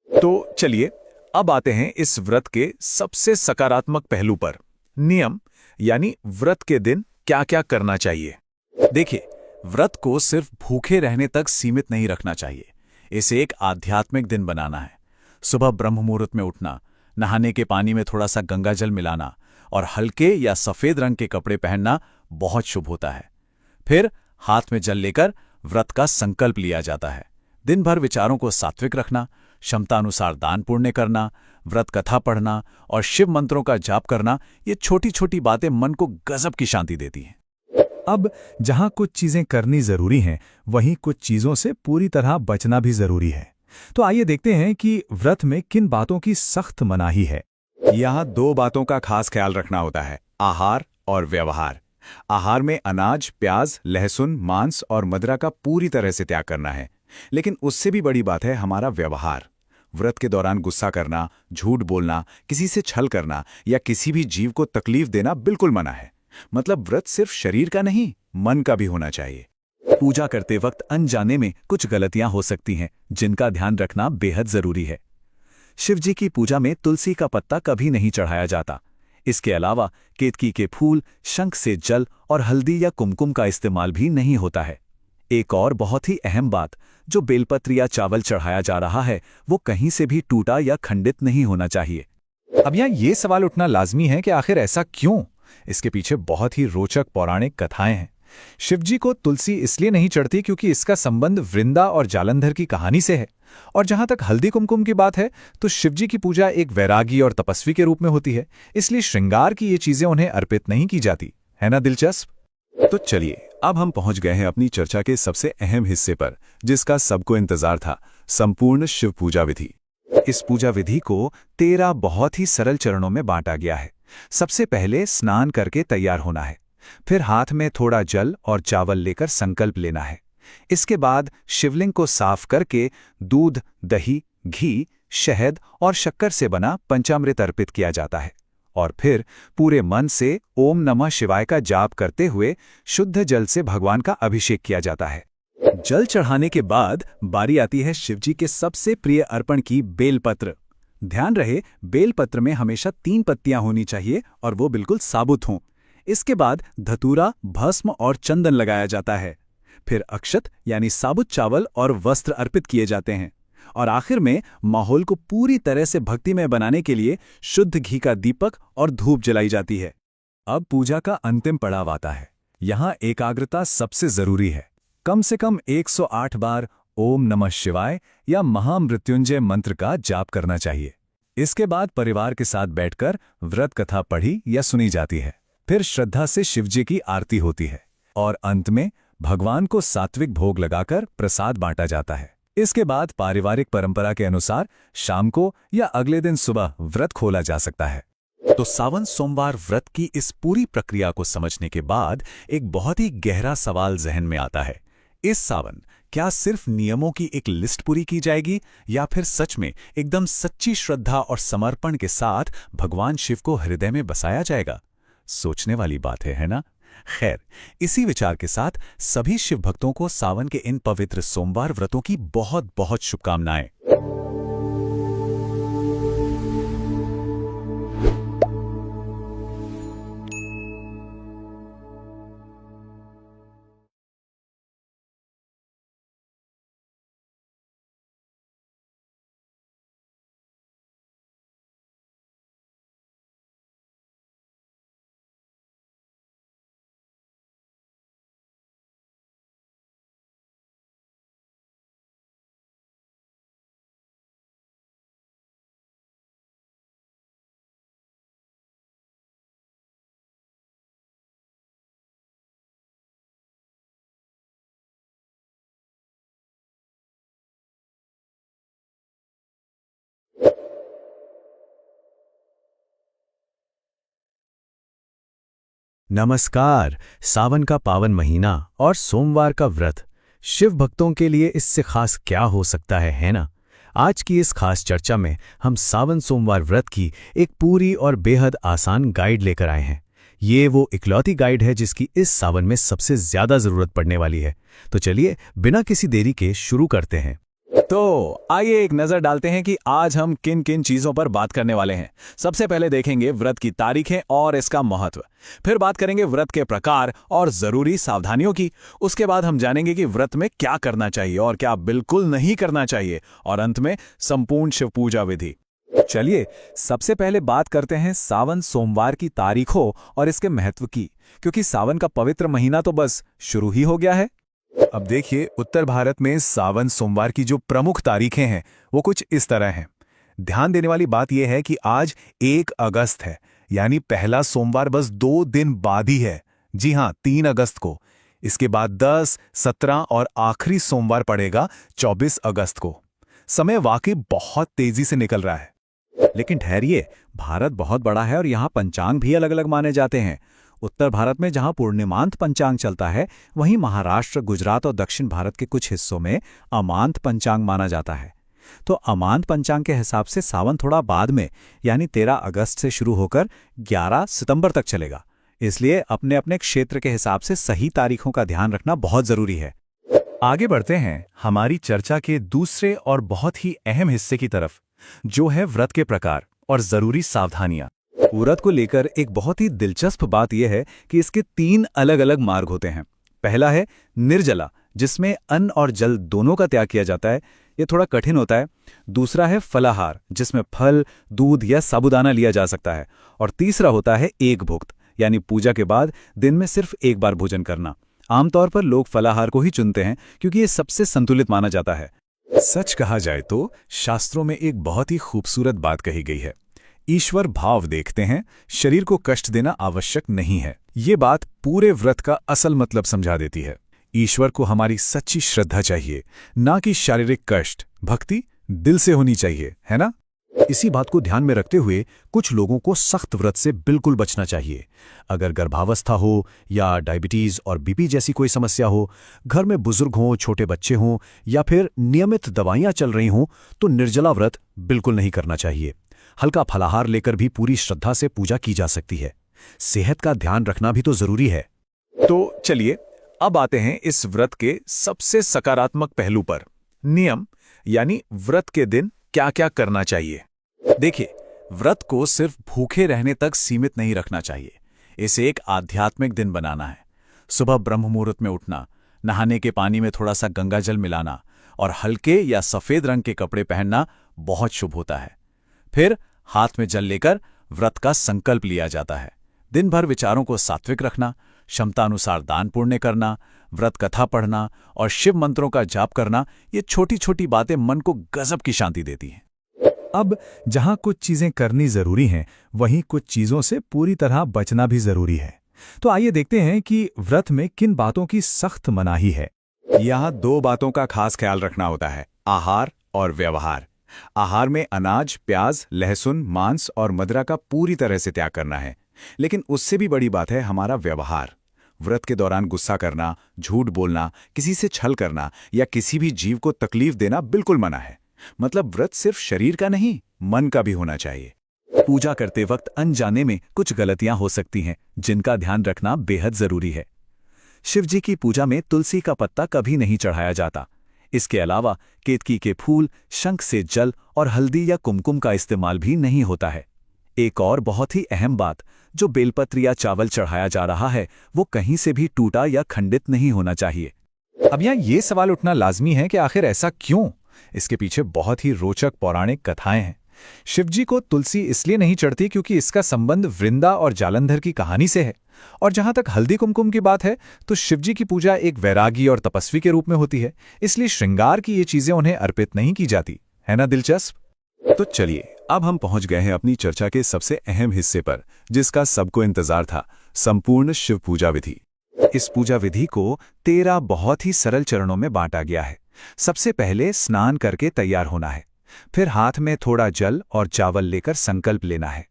तो चलिए अब आते हैं इस व्रत के सबसे सकारात्मक पहलू पर, नियम, यानी व्रत के दिन क्या क्या करना चाहिए। देखिए, व्रत को सिर्फ भूखे रहने तक सीमित नहीं रखना चाहिए। इसे एक आध्यात्मिक दिन बनाना है। सुबह ब्रह्म मुहूर्त में उठना, नहाने के पानी में थोड़ा सा गंगा जल मिलाना और हल्के या सफेद रंग के कपड़े पहनना बहुत शुभ होता है। फिर हाथ में जल लेकर व्रत का संकल्प लिया जाता है। दिन भर विचारों को सात्विक रखना, क्षमता अनुसार दान पुण्य करना, व्रत कथा पढ़ना और शिव मंत्रों का जाप करना, ये छोटी छोटी बातें मन को गजब की शांति देती हैं। अब जहां कुछ चीजें करनी जरूरी हैं, वहीं कुछ चीजों से पूरी तरह बचना भी जरूरी है। तो आइए देखते हैं कि व्रत में किन बातों की सख्त मनाही है। यहाँ दो बातों का खास ख्याल रखना होता है, आहार और व्यवहार। आहार में अनाज, प्याज, लहसुन, मांस और मदिरा का पूरी तरह से त्याग करना है। लेकिन उससे भी बड़ी बात है हमारा व्यवहार। व्रत के दौरान गुस्सा करना, झूठ बोलना, किसी से छल करना या किसी भी जीव को तकलीफ देना बिल्कुल मना है। मतलब व्रत सिर्फ शरीर का नहीं, मन का भी होना चाहिए। पूजा करते वक्त अनजाने में कुछ गलतियां हो सकती हैं, जिनका ध्यान रखना बेहद जरूरी है। शिवजी की पूजा में तुलसी का पत्ता कभी नहीं चढ़ाया जाता। इसके अलावा केतकी के फूल, शंख से जल और हल्दी या कुमकुम का इस्तेमाल भी नहीं होता है। एक और बहुत ही अहम बात, जो बेलपत्र या चावल चढ़ाया जा रहा है वो कहीं से भी टूटा या खंडित नहीं होना चाहिए। अब यहाँ ये सवाल उठना लाजमी है कि आखिर ऐसा क्यों? इसके पीछे बहुत ही रोचक पौराणिक कथाएं हैं। शिवजी को तुलसी इसलिए नहीं चढ़ती क्योंकि इसका संबंध वृंदा और जालंधर की कहानी से है। और जहां तक हल्दी कुमकुम की बात है तो शिवजी की पूजा एक वैरागी और तपस्वी के रूप में होती है, इसलिए श्रृंगार की ये चीजें उन्हें अर्पित नहीं की जाती। है ना दिलचस्प? तो चलिए, अब हम पहुंच गए हैं अपनी चर्चा के सबसे अहम हिस्से पर, जिसका सबको इंतजार था, संपूर्ण शिव पूजा विधि। इस पूजा विधि को 13 बहुत ही सरल चरणों में बांटा गया है। सबसे पहले स्नान करके तैयार होना है। फिर हाथ में थोड़ा जल और चावल लेकर संकल्प लेना है। इसके बाद शिवलिंग को साफ करके दूध, दही, घी, शहद और शक्कर से बना पंचामृत अर्पित किया जाता है। और फिर पूरे मन से ओम नमः शिवाय का जाप करते हुए शुद्ध जल से भगवान का अभिषेक किया जाता है। जल चढ़ाने के बाद बारी आती है शिवजी के सबसे प्रिय अर्पण की, बेलपत्र। ध्यान रहे, बेलपत्र में हमेशा 3 पत्तियां होनी चाहिए और वो बिल्कुल साबुत हों। इसके बाद धतूरा, भस्म और चंदन लगाया जाता है। फिर अक्षत यानी साबुत चावल और वस्त्र अर्पित किए जाते हैं। और आखिर में माहौल को पूरी तरह से भक्तिमय बनाने के लिए शुद्ध घी का दीपक और धूप जलाई जाती है। अब पूजा का अंतिम पड़ाव आता है। यहाँ एकाग्रता सबसे जरूरी है। कम से कम 108 बार ओम नमः शिवाय या महामृत्युंजय मंत्र का जाप करना चाहिए। इसके बाद परिवार के साथ बैठकर व्रत कथा पढ़ी या सुनी जाती है। फिर श्रद्धा से शिवजी की आरती होती है और अंत में भगवान को सात्विक भोग लगाकर प्रसाद बांटा जाता है। इसके बाद पारिवारिक परंपरा के अनुसार शाम को या अगले दिन सुबह व्रत खोला जा सकता है। तो सावन सोमवार व्रत की इस पूरी प्रक्रिया को समझने के बाद एक बहुत ही गहरा सवाल जहन में आता है। इस सावन क्या सिर्फ नियमों की एक लिस्ट पूरी की जाएगी या फिर सच में एकदम सच्ची श्रद्धा और समर्पण के साथ भगवान शिव को हृदय में बसाया जाएगा? सोचने वाली बात है ना? खैर, इसी विचार के साथ सभी शिव भक्तों को सावन के इन पवित्र सोमवार व्रतों की बहुत बहुत शुभकामनाएं। नमस्कार। सावन का पावन महीना और सोमवार का व्रत शिव भक्तों के लिए इससे खास क्या हो सकता है ना? आज की इस खास चर्चा में हम सावन सोमवार व्रत की एक पूरी और बेहद आसान गाइड लेकर आए हैं। ये वो इकलौती गाइड है जिसकी इस सावन में सबसे ज्यादा जरूरत पड़ने वाली है। तो चलिए बिना किसी देरी के शुरू करते हैं। तो आइए एक नजर डालते हैं कि आज हम किन किन चीजों पर बात करने वाले हैं। सबसे पहले देखेंगे व्रत की तारीखें और इसका महत्व। फिर बात करेंगे व्रत के प्रकार और जरूरी सावधानियों की। उसके बाद हम जानेंगे कि व्रत में क्या करना चाहिए और क्या बिल्कुल नहीं करना चाहिए। और अंत में संपूर्ण शिव पूजा विधि। चलिए सबसे पहले बात करते हैं सावन सोमवार की तारीखों और इसके महत्व की, क्योंकि सावन का पवित्र महीना तो बस शुरू ही हो गया है। अब देखिए, उत्तर भारत में सावन सोमवार की जो प्रमुख तारीखें हैं वो कुछ इस तरह हैं। ध्यान देने वाली बात यह है कि आज 1 अगस्त है, यानी पहला सोमवार बस 2 दिन बाद ही है। जी हां, 3 अगस्त को। इसके बाद 10, 17 और आखिरी सोमवार पड़ेगा 24 अगस्त को। समय वाकई बहुत तेजी से निकल रहा है। लेकिन ठहरिए, भारत बहुत बड़ा है और यहाँ पंचांग भी अलग अलग माने जाते हैं। उत्तर भारत में जहाँ पूर्णिमांत पंचांग चलता है, वहीं महाराष्ट्र, गुजरात और दक्षिण भारत के कुछ हिस्सों में अमांत पंचांग माना जाता है। तो अमांत पंचांग के हिसाब से सावन थोड़ा बाद में, यानी 13 अगस्त से शुरू होकर 11 सितंबर तक चलेगा। इसलिए अपने अपने क्षेत्र के हिसाब से सही तारीखों का ध्यान रखना बहुत जरूरी है। आगे बढ़ते हैं हमारी चर्चा के दूसरे और बहुत ही अहम हिस्से की तरफ, जो है व्रत के प्रकार और जरूरी सावधानियां। व्रत को लेकर एक बहुत ही दिलचस्प बात यह है कि इसके 3 अलग अलग मार्ग होते हैं। पहला है निर्जला, जिसमें अन्न और जल दोनों का त्याग किया जाता है। ये थोड़ा कठिन होता है। दूसरा है फलाहार, जिसमें फल, दूध या साबूदाना लिया जा सकता है। और तीसरा होता है एक भुक्त, यानी पूजा के बाद दिन में सिर्फ एक बार भोजन करना। आमतौर पर लोग फलाहार को ही चुनते हैं क्योंकि ये सबसे संतुलित माना जाता है। सच कहा जाए तो शास्त्रों में एक बहुत ही खूबसूरत बात कही गई है, ईश्वर भाव देखते हैं, शरीर को कष्ट देना आवश्यक नहीं है। ये बात पूरे व्रत का असल मतलब समझा देती है। ईश्वर को हमारी सच्ची श्रद्धा चाहिए, ना कि शारीरिक कष्ट। भक्ति दिल से होनी चाहिए, है ना? इसी बात को ध्यान में रखते हुए कुछ लोगों को सख्त व्रत से बिल्कुल बचना चाहिए। अगर गर्भावस्था हो या डायबिटीज और बीपी जैसी कोई समस्या हो, घर में बुजुर्ग हों, छोटे बच्चे हों या फिर नियमित दवाइयां चल रही हों, तो निर्जला व्रत बिल्कुल नहीं करना चाहिए। हल्का फलाहार लेकर भी पूरी श्रद्धा से पूजा की जा सकती है। सेहत का ध्यान रखना भी तो जरूरी है। तो चलिए अब आते हैं इस व्रत के सबसे सकारात्मक पहलू पर, नियम, यानी व्रत के दिन क्या क्या करना चाहिए। देखिए, व्रत को सिर्फ भूखे रहने तक सीमित नहीं रखना चाहिए। इसे एक आध्यात्मिक दिन बनाना है। सुबह ब्रह्म मुहूर्त में उठना, नहाने के पानी में थोड़ा सा गंगाजल मिलाना और हल्के या सफेद रंग के कपड़े पहनना बहुत शुभ होता है। फिर हाथ में जल लेकर व्रत का संकल्प लिया जाता है। दिन भर विचारों को सात्विक रखना, क्षमता अनुसार दान पुण्य करना, व्रत कथा पढ़ना और शिव मंत्रों का जाप करना, ये छोटी छोटी बातें मन को गजब की शांति देती हैं। अब जहां कुछ चीजें करनी जरूरी हैं, वहीं कुछ चीजों से पूरी तरह बचना भी जरूरी है। तो आइए देखते हैं कि व्रत में किन बातों की सख्त मनाही है। यहाँ 2 बातों का खास ख्याल रखना होता है, आहार और व्यवहार। आहार में अनाज, प्याज, लहसुन, मांस और मदिरा का पूरी तरह से त्याग करना है। लेकिन उससे भी बड़ी बात है हमारा व्यवहार। व्रत के दौरान गुस्सा करना, झूठ बोलना, किसी से छल करना या किसी भी जीव को तकलीफ देना बिल्कुल मना है। मतलब व्रत सिर्फ शरीर का नहीं, मन का भी होना चाहिए। पूजा करते वक्त अनजाने में कुछ गलतियां हो सकती हैं, जिनका ध्यान रखना बेहद जरूरी है। शिवजी की पूजा में तुलसी का पत्ता कभी नहीं चढ़ाया जाता। इसके अलावा केतकी के फूल, शंख से जल और हल्दी या कुमकुम का इस्तेमाल भी नहीं होता है। एक और बहुत ही अहम बात, जो बेलपत्र या चावल चढ़ाया जा रहा है, वो कहीं से भी टूटा या खंडित नहीं होना चाहिए। अब यहाँ ये सवाल उठना लाजमी है कि आखिर ऐसा क्यों? इसके पीछे बहुत ही रोचक पौराणिक कथाएं हैं। शिवजी को तुलसी इसलिए नहीं चढ़ती क्योंकि इसका संबंध वृंदा और जालंधर की कहानी से है। और जहां तक हल्दी कुमकुम की बात है, तो शिवजी की पूजा एक वैरागी और तपस्वी के रूप में होती है, इसलिए श्रृंगार की ये चीजें उन्हें अर्पित नहीं की जाती। है ना दिलचस्प? तो चलिए अब हम पहुंच गए हैं अपनी चर्चा के सबसे अहम हिस्से पर, जिसका सबको इंतजार था, संपूर्ण शिव पूजा विधि। इस पूजा विधि को 13 बहुत ही सरल चरणों में बांटा गया है। सबसे पहले स्नान करके तैयार होना है। फिर हाथ में थोड़ा जल और चावल लेकर संकल्प लेना है।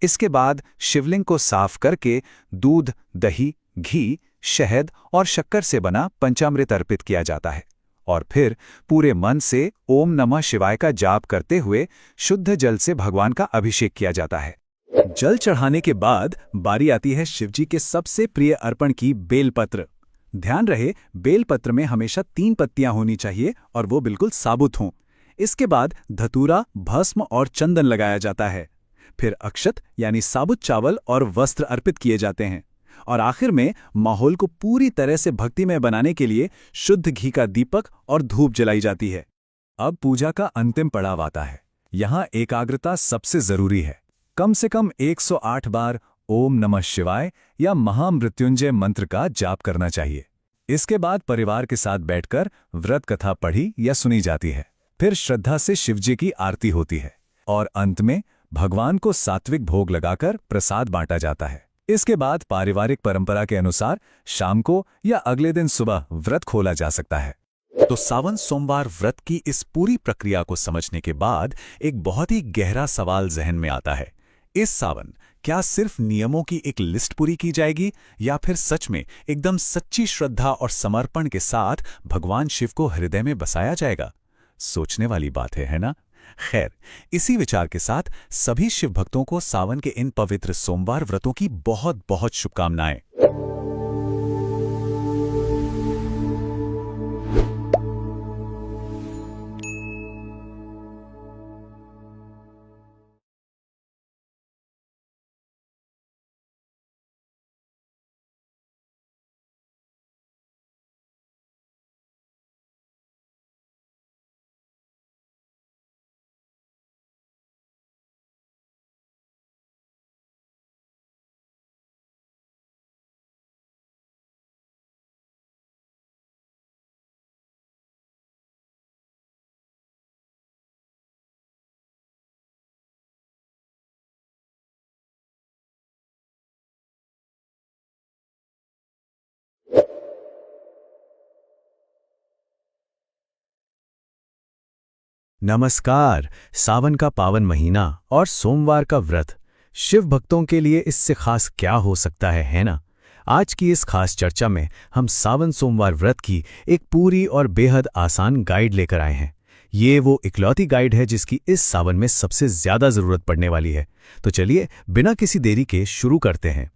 इसके बाद शिवलिंग को साफ करके दूध, दही, घी, शहद और शक्कर से बना पंचामृत अर्पित किया जाता है। और फिर पूरे मन से ओम नमः शिवाय का जाप करते हुए शुद्ध जल से भगवान का अभिषेक किया जाता है। जल चढ़ाने के बाद बारी आती है शिवजी के सबसे प्रिय अर्पण की, बेलपत्र। ध्यान रहे, बेलपत्र में हमेशा 3 पत्तियां होनी चाहिए और वो बिल्कुल साबुत हों। इसके बाद धतूरा, भस्म और चंदन लगाया जाता है। फिर अक्षत यानी साबुत चावल और वस्त्र अर्पित किए जाते हैं। और आखिर में माहौल को पूरी तरह से भक्तिमय बनाने के लिए शुद्ध घी का दीपक और धूप जलाई जाती है। अब पूजा का अंतिम पड़ाव आता है। यहाँ एकाग्रता सबसे जरूरी है। कम से कम 108 बार ओम नमः शिवाय या महामृत्युंजय मंत्र का जाप करना चाहिए। इसके बाद परिवार के साथ बैठकर व्रत कथा पढ़ी या सुनी जाती है। फिर श्रद्धा से शिवजी की आरती होती है और अंत में भगवान को सात्विक भोग लगाकर प्रसाद बांटा जाता है। इसके बाद पारिवारिक परंपरा के अनुसार शाम को या अगले दिन सुबह व्रत खोला जा सकता है। तो सावन सोमवार व्रत की इस पूरी प्रक्रिया को समझने के बाद एक बहुत ही गहरा सवाल जहन में आता है। इस सावन क्या सिर्फ नियमों की एक लिस्ट पूरी की जाएगी या फिर सच में एकदम सच्ची श्रद्धा और समर्पण के साथ भगवान शिव को हृदय में बसाया जाएगा? सोचने वाली बात है ना? खैर, इसी विचार के साथ सभी शिव भक्तों को सावन के इन पवित्र सोमवार व्रतों की बहुत बहुत शुभकामनाएं। नमस्कार। सावन का पावन महीना और सोमवार का व्रत शिव भक्तों के लिए इससे खास क्या हो सकता है ना? आज की इस खास चर्चा में हम सावन सोमवार व्रत की एक पूरी और बेहद आसान गाइड लेकर आए हैं। ये वो इकलौती गाइड है जिसकी इस सावन में सबसे ज्यादा जरूरत पड़ने वाली है। तो चलिए बिना किसी देरी के शुरू करते हैं।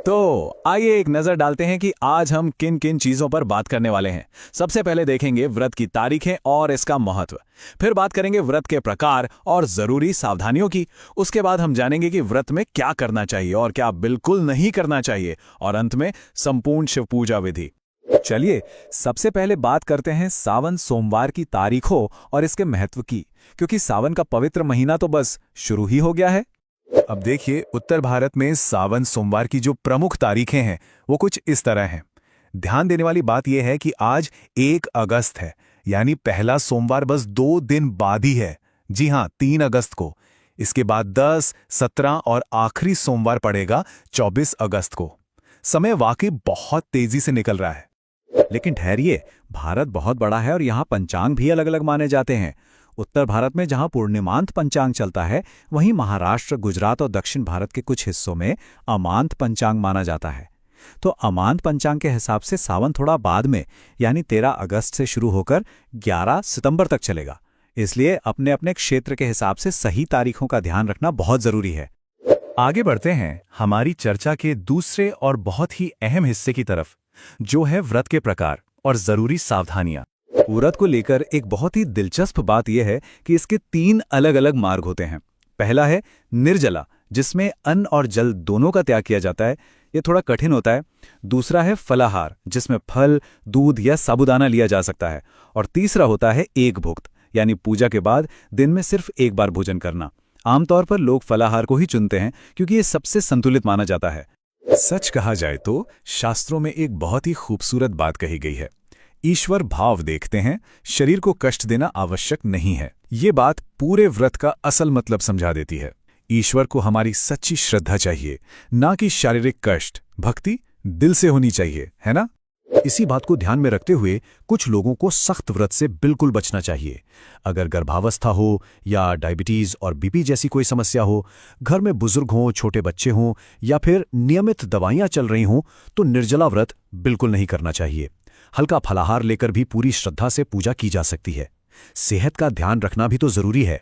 तो आइए एक नजर डालते हैं कि आज हम किन किन चीजों पर बात करने वाले हैं। सबसे पहले देखेंगे व्रत की तारीखें और इसका महत्व। फिर बात करेंगे व्रत के प्रकार और जरूरी सावधानियों की। उसके बाद हम जानेंगे कि व्रत में क्या करना चाहिए और क्या बिल्कुल नहीं करना चाहिए। और अंत में संपूर्ण शिव पूजा विधि। चलिए सबसे पहले बात करते हैं सावन सोमवार की तारीखों और इसके महत्व की, क्योंकि सावन का पवित्र महीना तो बस शुरू ही हो गया है। अब देखिए, उत्तर भारत में सावन सोमवार की जो प्रमुख तारीखें हैं वो कुछ इस तरह हैं। ध्यान देने वाली बात यह है कि आज 1 अगस्त है, यानी पहला सोमवार बस 2 दिन बाद ही है। जी हां, 3 अगस्त को। इसके बाद 10, 17 और आखिरी सोमवार पड़ेगा 24 अगस्त को। समय वाकई बहुत तेजी से निकल रहा है। लेकिन ठहरिए, भारत बहुत बड़ा है और यहाँ पंचांग भी अलग अलग माने जाते हैं। उत्तर भारत में जहां पूर्णिमांत पंचांग चलता है, वहीं महाराष्ट्र, गुजरात और दक्षिण भारत के कुछ हिस्सों में अमांत पंचांग माना जाता है। तो अमांत पंचांग के हिसाब से सावन थोड़ा बाद में, यानी 13 अगस्त से शुरू होकर 11 सितंबर तक चलेगा। इसलिए अपने अपने क्षेत्र के हिसाब से सही तारीखों का ध्यान रखना बहुत जरूरी है। आगे बढ़ते हैं हमारी चर्चा के दूसरे और बहुत ही अहम हिस्से की तरफ, जो है व्रत के प्रकार और जरूरी सावधानियां। व्रत को लेकर एक बहुत ही दिलचस्प बात यह है कि इसके 3 अलग अलग मार्ग होते हैं। पहला है निर्जला, जिसमें अन्न और जल दोनों का त्याग किया जाता है। ये थोड़ा कठिन होता है। दूसरा है फलाहार, जिसमें फल, दूध या साबूदाना लिया जा सकता है। और तीसरा होता है एकभुक्त, यानी पूजा के बाद दिन में सिर्फ एक बार भोजन करना। आमतौर पर लोग फलाहार को ही चुनते हैं क्योंकि ये सबसे संतुलित माना जाता है। सच कहा जाए तो शास्त्रों में एक बहुत ही खूबसूरत बात कही गई है, ईश्वर भाव देखते हैं, शरीर को कष्ट देना आवश्यक नहीं है। ये बात पूरे व्रत का असल मतलब समझा देती है। ईश्वर को हमारी सच्ची श्रद्धा चाहिए, ना कि शारीरिक कष्ट। भक्ति दिल से होनी चाहिए, है ना? इसी बात को ध्यान में रखते हुए कुछ लोगों को सख्त व्रत से बिल्कुल बचना चाहिए। अगर गर्भावस्था हो या डायबिटीज और बीपी जैसी कोई समस्या हो, घर में बुजुर्ग हों, छोटे बच्चे हों या फिर नियमित दवाइयां चल रही हों, तो निर्जला व्रत बिल्कुल नहीं करना चाहिए। हल्का फलाहार लेकर भी पूरी श्रद्धा से पूजा की जा सकती है। सेहत का ध्यान रखना भी तो जरूरी है।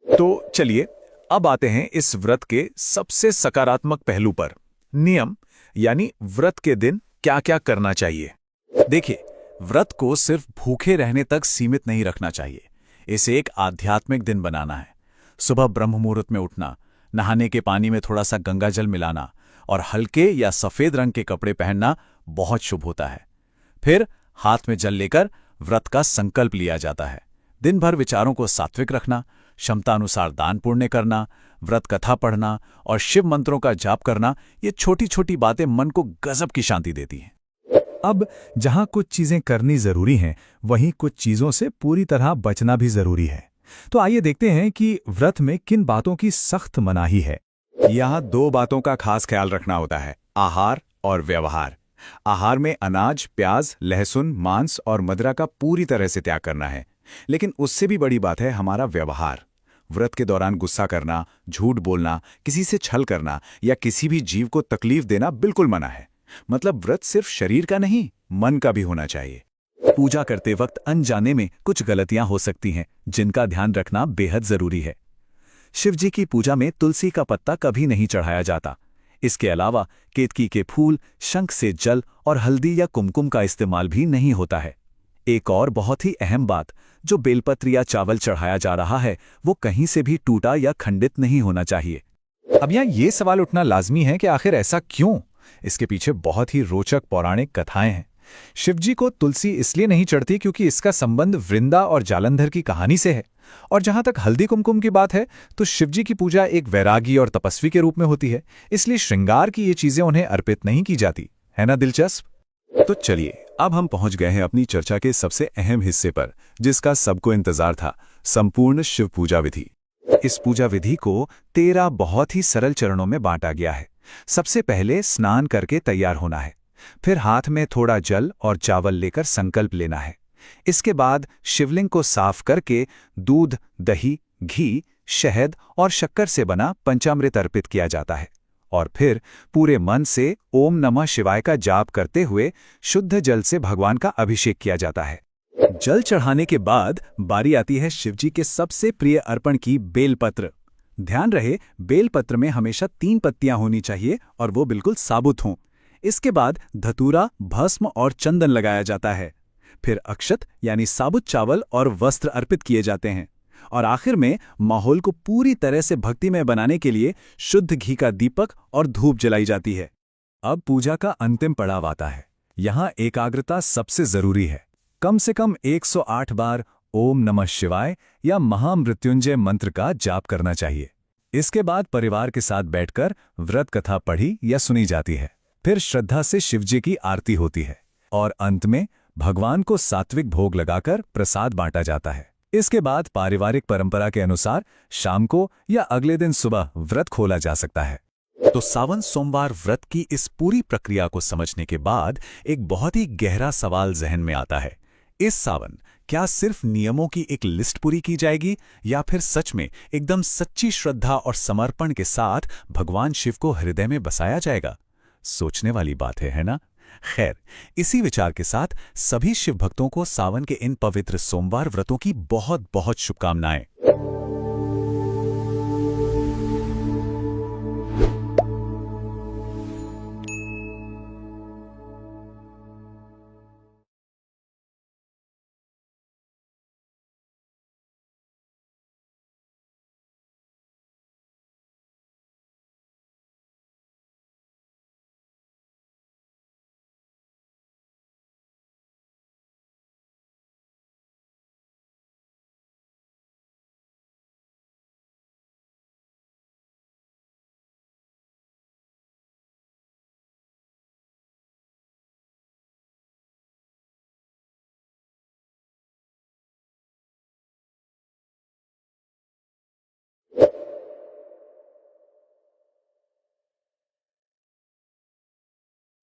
तो चलिए अब आते हैं इस व्रत के सबसे सकारात्मक पहलू पर, नियम, यानी व्रत के दिन क्या क्या करना चाहिए। देखिए, व्रत को सिर्फ भूखे रहने तक सीमित नहीं रखना चाहिए। इसे एक आध्यात्मिक दिन बनाना है। सुबह ब्रह्म मुहूर्त में उठना, नहाने के पानी में थोड़ा सा गंगा जल मिलाना और हल्के या सफेद रंग के कपड़े पहनना बहुत शुभ होता है। फिर हाथ में जल लेकर व्रत का संकल्प लिया जाता है। दिन भर विचारों को सात्विक रखना, क्षमता अनुसार दान पुण्य करना, व्रत कथा पढ़ना और शिव मंत्रों का जाप करना, ये छोटी छोटी बातें मन को गजब की शांति देती हैं। अब जहां कुछ चीजें करनी जरूरी हैं, वहीं कुछ चीजों से पूरी तरह बचना भी जरूरी है। तो आइए देखते हैं कि व्रत में किन बातों की सख्त मनाही है। यहां 2 बातों का खास ख्याल रखना होता है, आहार और व्यवहार। आहार में अनाज, प्याज, लहसुन, मांस और मदिरा का पूरी तरह से त्याग करना है। लेकिन उससे भी बड़ी बात है हमारा व्यवहार। व्रत के दौरान गुस्सा करना, झूठ बोलना, किसी से छल करना या किसी भी जीव को तकलीफ देना बिल्कुल मना है। मतलब व्रत सिर्फ शरीर का नहीं, मन का भी होना चाहिए। पूजा करते वक्त अनजाने में कुछ गलतियां हो सकती हैं, जिनका ध्यान रखना बेहद जरूरी है। शिवजी की पूजा में तुलसी का पत्ता कभी नहीं चढ़ाया जाता। इसके अलावा केतकी के फूल, शंख से जल और हल्दी या कुमकुम का इस्तेमाल भी नहीं होता है। एक और बहुत ही अहम बात, जो बेलपत्र या चावल चढ़ाया जा रहा है वो कहीं से भी टूटा या खंडित नहीं होना चाहिए। अब यहाँ ये सवाल उठना लाजमी है कि आखिर ऐसा क्यों? इसके पीछे बहुत ही रोचक पौराणिक कथाएं हैं। शिवजी को तुलसी इसलिए नहीं चढ़ती क्योंकि इसका संबंध वृंदा और जालंधर की कहानी से है। और जहां तक हल्दी कुमकुम की बात है तो शिवजी की पूजा एक वैरागी और तपस्वी के रूप में होती है, इसलिए श्रृंगार की ये चीजें उन्हें अर्पित नहीं की जाती। है ना दिलचस्प? तो चलिए, अब हम पहुंच गए हैं अपनी चर्चा के सबसे अहम हिस्से पर, जिसका सबको इंतजार था, संपूर्ण शिव पूजा विधि। इस पूजा विधि को 13 बहुत ही सरल चरणों में बांटा गया है। सबसे पहले स्नान करके तैयार होना है। फिर हाथ में थोड़ा जल और चावल लेकर संकल्प लेना है। इसके बाद शिवलिंग को साफ करके दूध, दही, घी, शहद और शक्कर से बना पंचामृत अर्पित किया जाता है। और फिर पूरे मन से ओम नमः शिवाय का जाप करते हुए शुद्ध जल से भगवान का अभिषेक किया जाता है। जल चढ़ाने के बाद बारी आती है शिवजी के सबसे प्रिय अर्पण की, बेलपत्र। ध्यान रहे, बेलपत्र में हमेशा 3 पत्तियां होनी चाहिए और वो बिल्कुल साबुत हों। इसके बाद धतूरा, भस्म और चंदन लगाया जाता है। फिर अक्षत यानी साबुत चावल और वस्त्र अर्पित किए जाते हैं। और आखिर में माहौल को पूरी तरह से भक्तिमय बनाने के लिए शुद्ध घी का दीपक और धूप जलाई जाती है। अब पूजा का अंतिम पड़ाव आता है। यहाँ एकाग्रता सबसे जरूरी है। कम से कम 108 बार ओम नमः शिवाय या महामृत्युंजय मंत्र का जाप करना चाहिए। इसके बाद परिवार के साथ बैठकर व्रत कथा पढ़ी या सुनी जाती है। फिर श्रद्धा से शिवजी की आरती होती है और अंत में भगवान को सात्विक भोग लगाकर प्रसाद बांटा जाता है। इसके बाद पारिवारिक परंपरा के अनुसार शाम को या अगले दिन सुबह व्रत खोला जा सकता है। तो सावन सोमवार व्रत की इस पूरी प्रक्रिया को समझने के बाद एक बहुत ही गहरा सवाल जहन में आता है। इस सावन क्या सिर्फ नियमों की एक लिस्ट पूरी की जाएगी या फिर सच में एकदम सच्ची श्रद्धा और समर्पण के साथ भगवान शिव को हृदय में बसाया जाएगा? सोचने वाली बात है ना? खैर, इसी विचार के साथ सभी शिव भक्तों को सावन के इन पवित्र सोमवार व्रतों की बहुत बहुत शुभकामनाएं।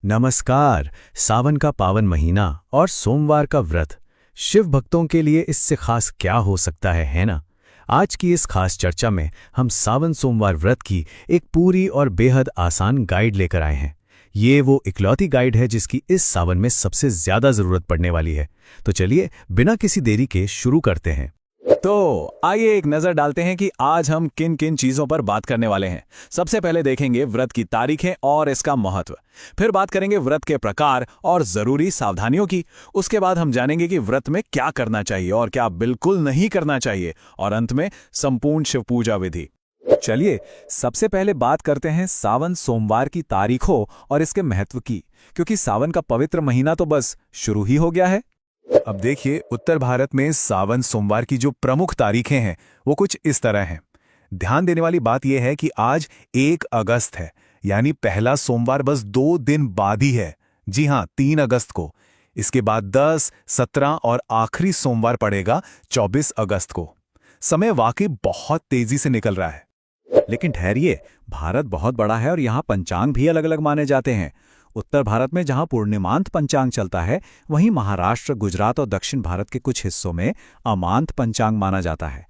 नमस्कार। सावन का पावन महीना और सोमवार का व्रत शिव भक्तों के लिए इससे खास क्या हो सकता है ना? आज की इस खास चर्चा में हम सावन सोमवार व्रत की एक पूरी और बेहद आसान गाइड लेकर आए हैं। ये वो इकलौती गाइड है जिसकी इस सावन में सबसे ज्यादा जरूरत पड़ने वाली है। तो चलिए बिना किसी देरी के शुरू करते हैं। तो आइए एक नजर डालते हैं कि आज हम किन किन चीजों पर बात करने वाले हैं। सबसे पहले देखेंगे व्रत की तारीखें और इसका महत्व। फिर बात करेंगे व्रत के प्रकार और जरूरी सावधानियों की। उसके बाद हम जानेंगे कि व्रत में क्या करना चाहिए और क्या बिल्कुल नहीं करना चाहिए। और अंत में संपूर्ण शिव पूजा विधि। चलिए सबसे पहले बात करते हैं सावन सोमवार की तारीखों और इसके महत्व की, क्योंकि सावन का पवित्र महीना तो बस शुरू ही हो गया है। अब देखिए, उत्तर भारत में सावन सोमवार की जो प्रमुख तारीखें हैं वो कुछ इस तरह हैं। ध्यान देने वाली बात यह है कि आज 1 अगस्त है, यानी पहला सोमवार बस 2 दिन बाद ही है। जी हां, 3 अगस्त को। इसके बाद 10, 17 और आखिरी सोमवार पड़ेगा 24 अगस्त को। समय वाकई बहुत तेजी से निकल रहा है। लेकिन ठहरिए, भारत बहुत बड़ा है और यहाँ पंचांग भी अलग अलग माने जाते हैं। उत्तर भारत में जहां पूर्णिमांत पंचांग चलता है, वहीं महाराष्ट्र, गुजरात और दक्षिण भारत के कुछ हिस्सों में अमांत पंचांग माना जाता है।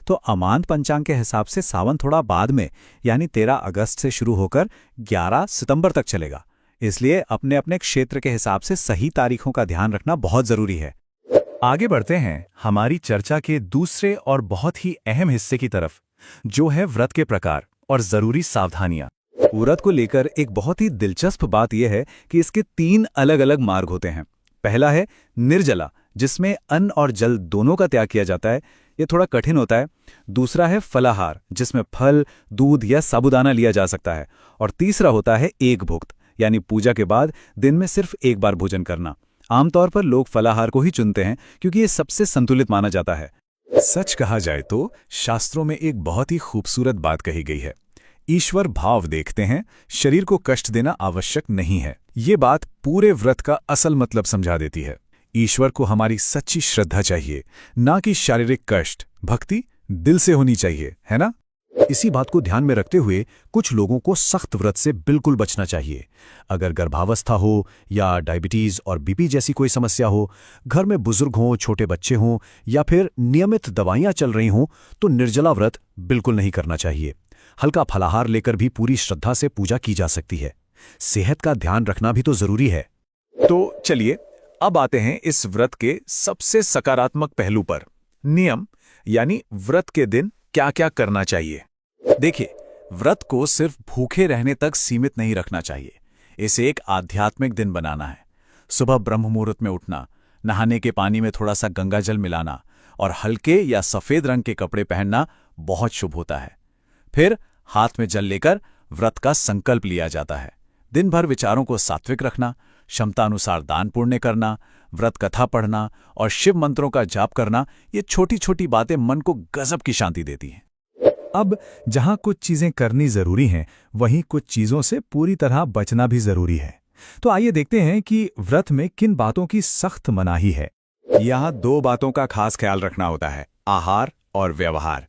तो अमांत पंचांग के हिसाब से सावन थोड़ा बाद में, यानी 13 अगस्त से शुरू होकर 11 सितंबर तक चलेगा। इसलिए अपने अपने क्षेत्र के हिसाब से सही तारीखों का ध्यान रखना बहुत जरूरी है। आगे बढ़ते हैं हमारी चर्चा के दूसरे और बहुत ही अहम हिस्से की तरफ, जो है व्रत के प्रकार और जरूरी सावधानियां। व्रत को लेकर एक बहुत ही दिलचस्प बात यह है कि इसके 3 अलग अलग मार्ग होते हैं। पहला है निर्जला, जिसमें अन्न और जल दोनों का त्याग किया जाता है। ये थोड़ा कठिन होता है। दूसरा है फलाहार, जिसमें फल, दूध या साबूदाना लिया जा सकता है। और तीसरा होता है एक भुक्त, यानी पूजा के बाद दिन में सिर्फ एक बार भोजन करना। आमतौर पर लोग फलाहार को ही चुनते हैं क्योंकि ये सबसे संतुलित माना जाता है। सच कहा जाए तो शास्त्रों में एक बहुत ही खूबसूरत बात कही गई है, ईश्वर भाव देखते हैं, शरीर को कष्ट देना आवश्यक नहीं है। ये बात पूरे व्रत का असल मतलब समझा देती है। ईश्वर को हमारी सच्ची श्रद्धा चाहिए, ना कि शारीरिक कष्ट। भक्ति दिल से होनी चाहिए, है ना? इसी बात को ध्यान में रखते हुए कुछ लोगों को सख्त व्रत से बिल्कुल बचना चाहिए। अगर गर्भावस्था हो या डायबिटीज और बीपी जैसी कोई समस्या हो, घर में बुजुर्ग हों, छोटे बच्चे हों या फिर नियमित दवाइयां चल रही हों, तो निर्जला व्रत बिल्कुल नहीं करना चाहिए। हल्का फलाहार लेकर भी पूरी श्रद्धा से पूजा की जा सकती है। सेहत का ध्यान रखना भी तो जरूरी है। तो चलिए अब आते हैं इस व्रत के सबसे सकारात्मक पहलू पर, नियम, यानी व्रत के दिन क्या क्या करना चाहिए। देखिए, व्रत को सिर्फ भूखे रहने तक सीमित नहीं रखना चाहिए। इसे एक आध्यात्मिक दिन बनाना है। सुबह ब्रह्म मुहूर्त में उठना, नहाने के पानी में थोड़ा सा गंगाजल मिलाना और हल्के या सफेद रंग के कपड़े पहनना बहुत शुभ होता है। फिर हाथ में जल लेकर व्रत का संकल्प लिया जाता है। दिन भर विचारों को सात्विक रखना, क्षमता अनुसार दान पुण्य करना, व्रत कथा पढ़ना और शिव मंत्रों का जाप करना, ये छोटी छोटी बातें मन को गजब की शांति देती हैं। अब जहां कुछ चीजें करनी जरूरी हैं, वहीं कुछ चीजों से पूरी तरह बचना भी जरूरी है। तो आइए देखते हैं कि व्रत में किन बातों की सख्त मनाही है। यहाँ 2 बातों का खास ख्याल रखना होता है, आहार और व्यवहार।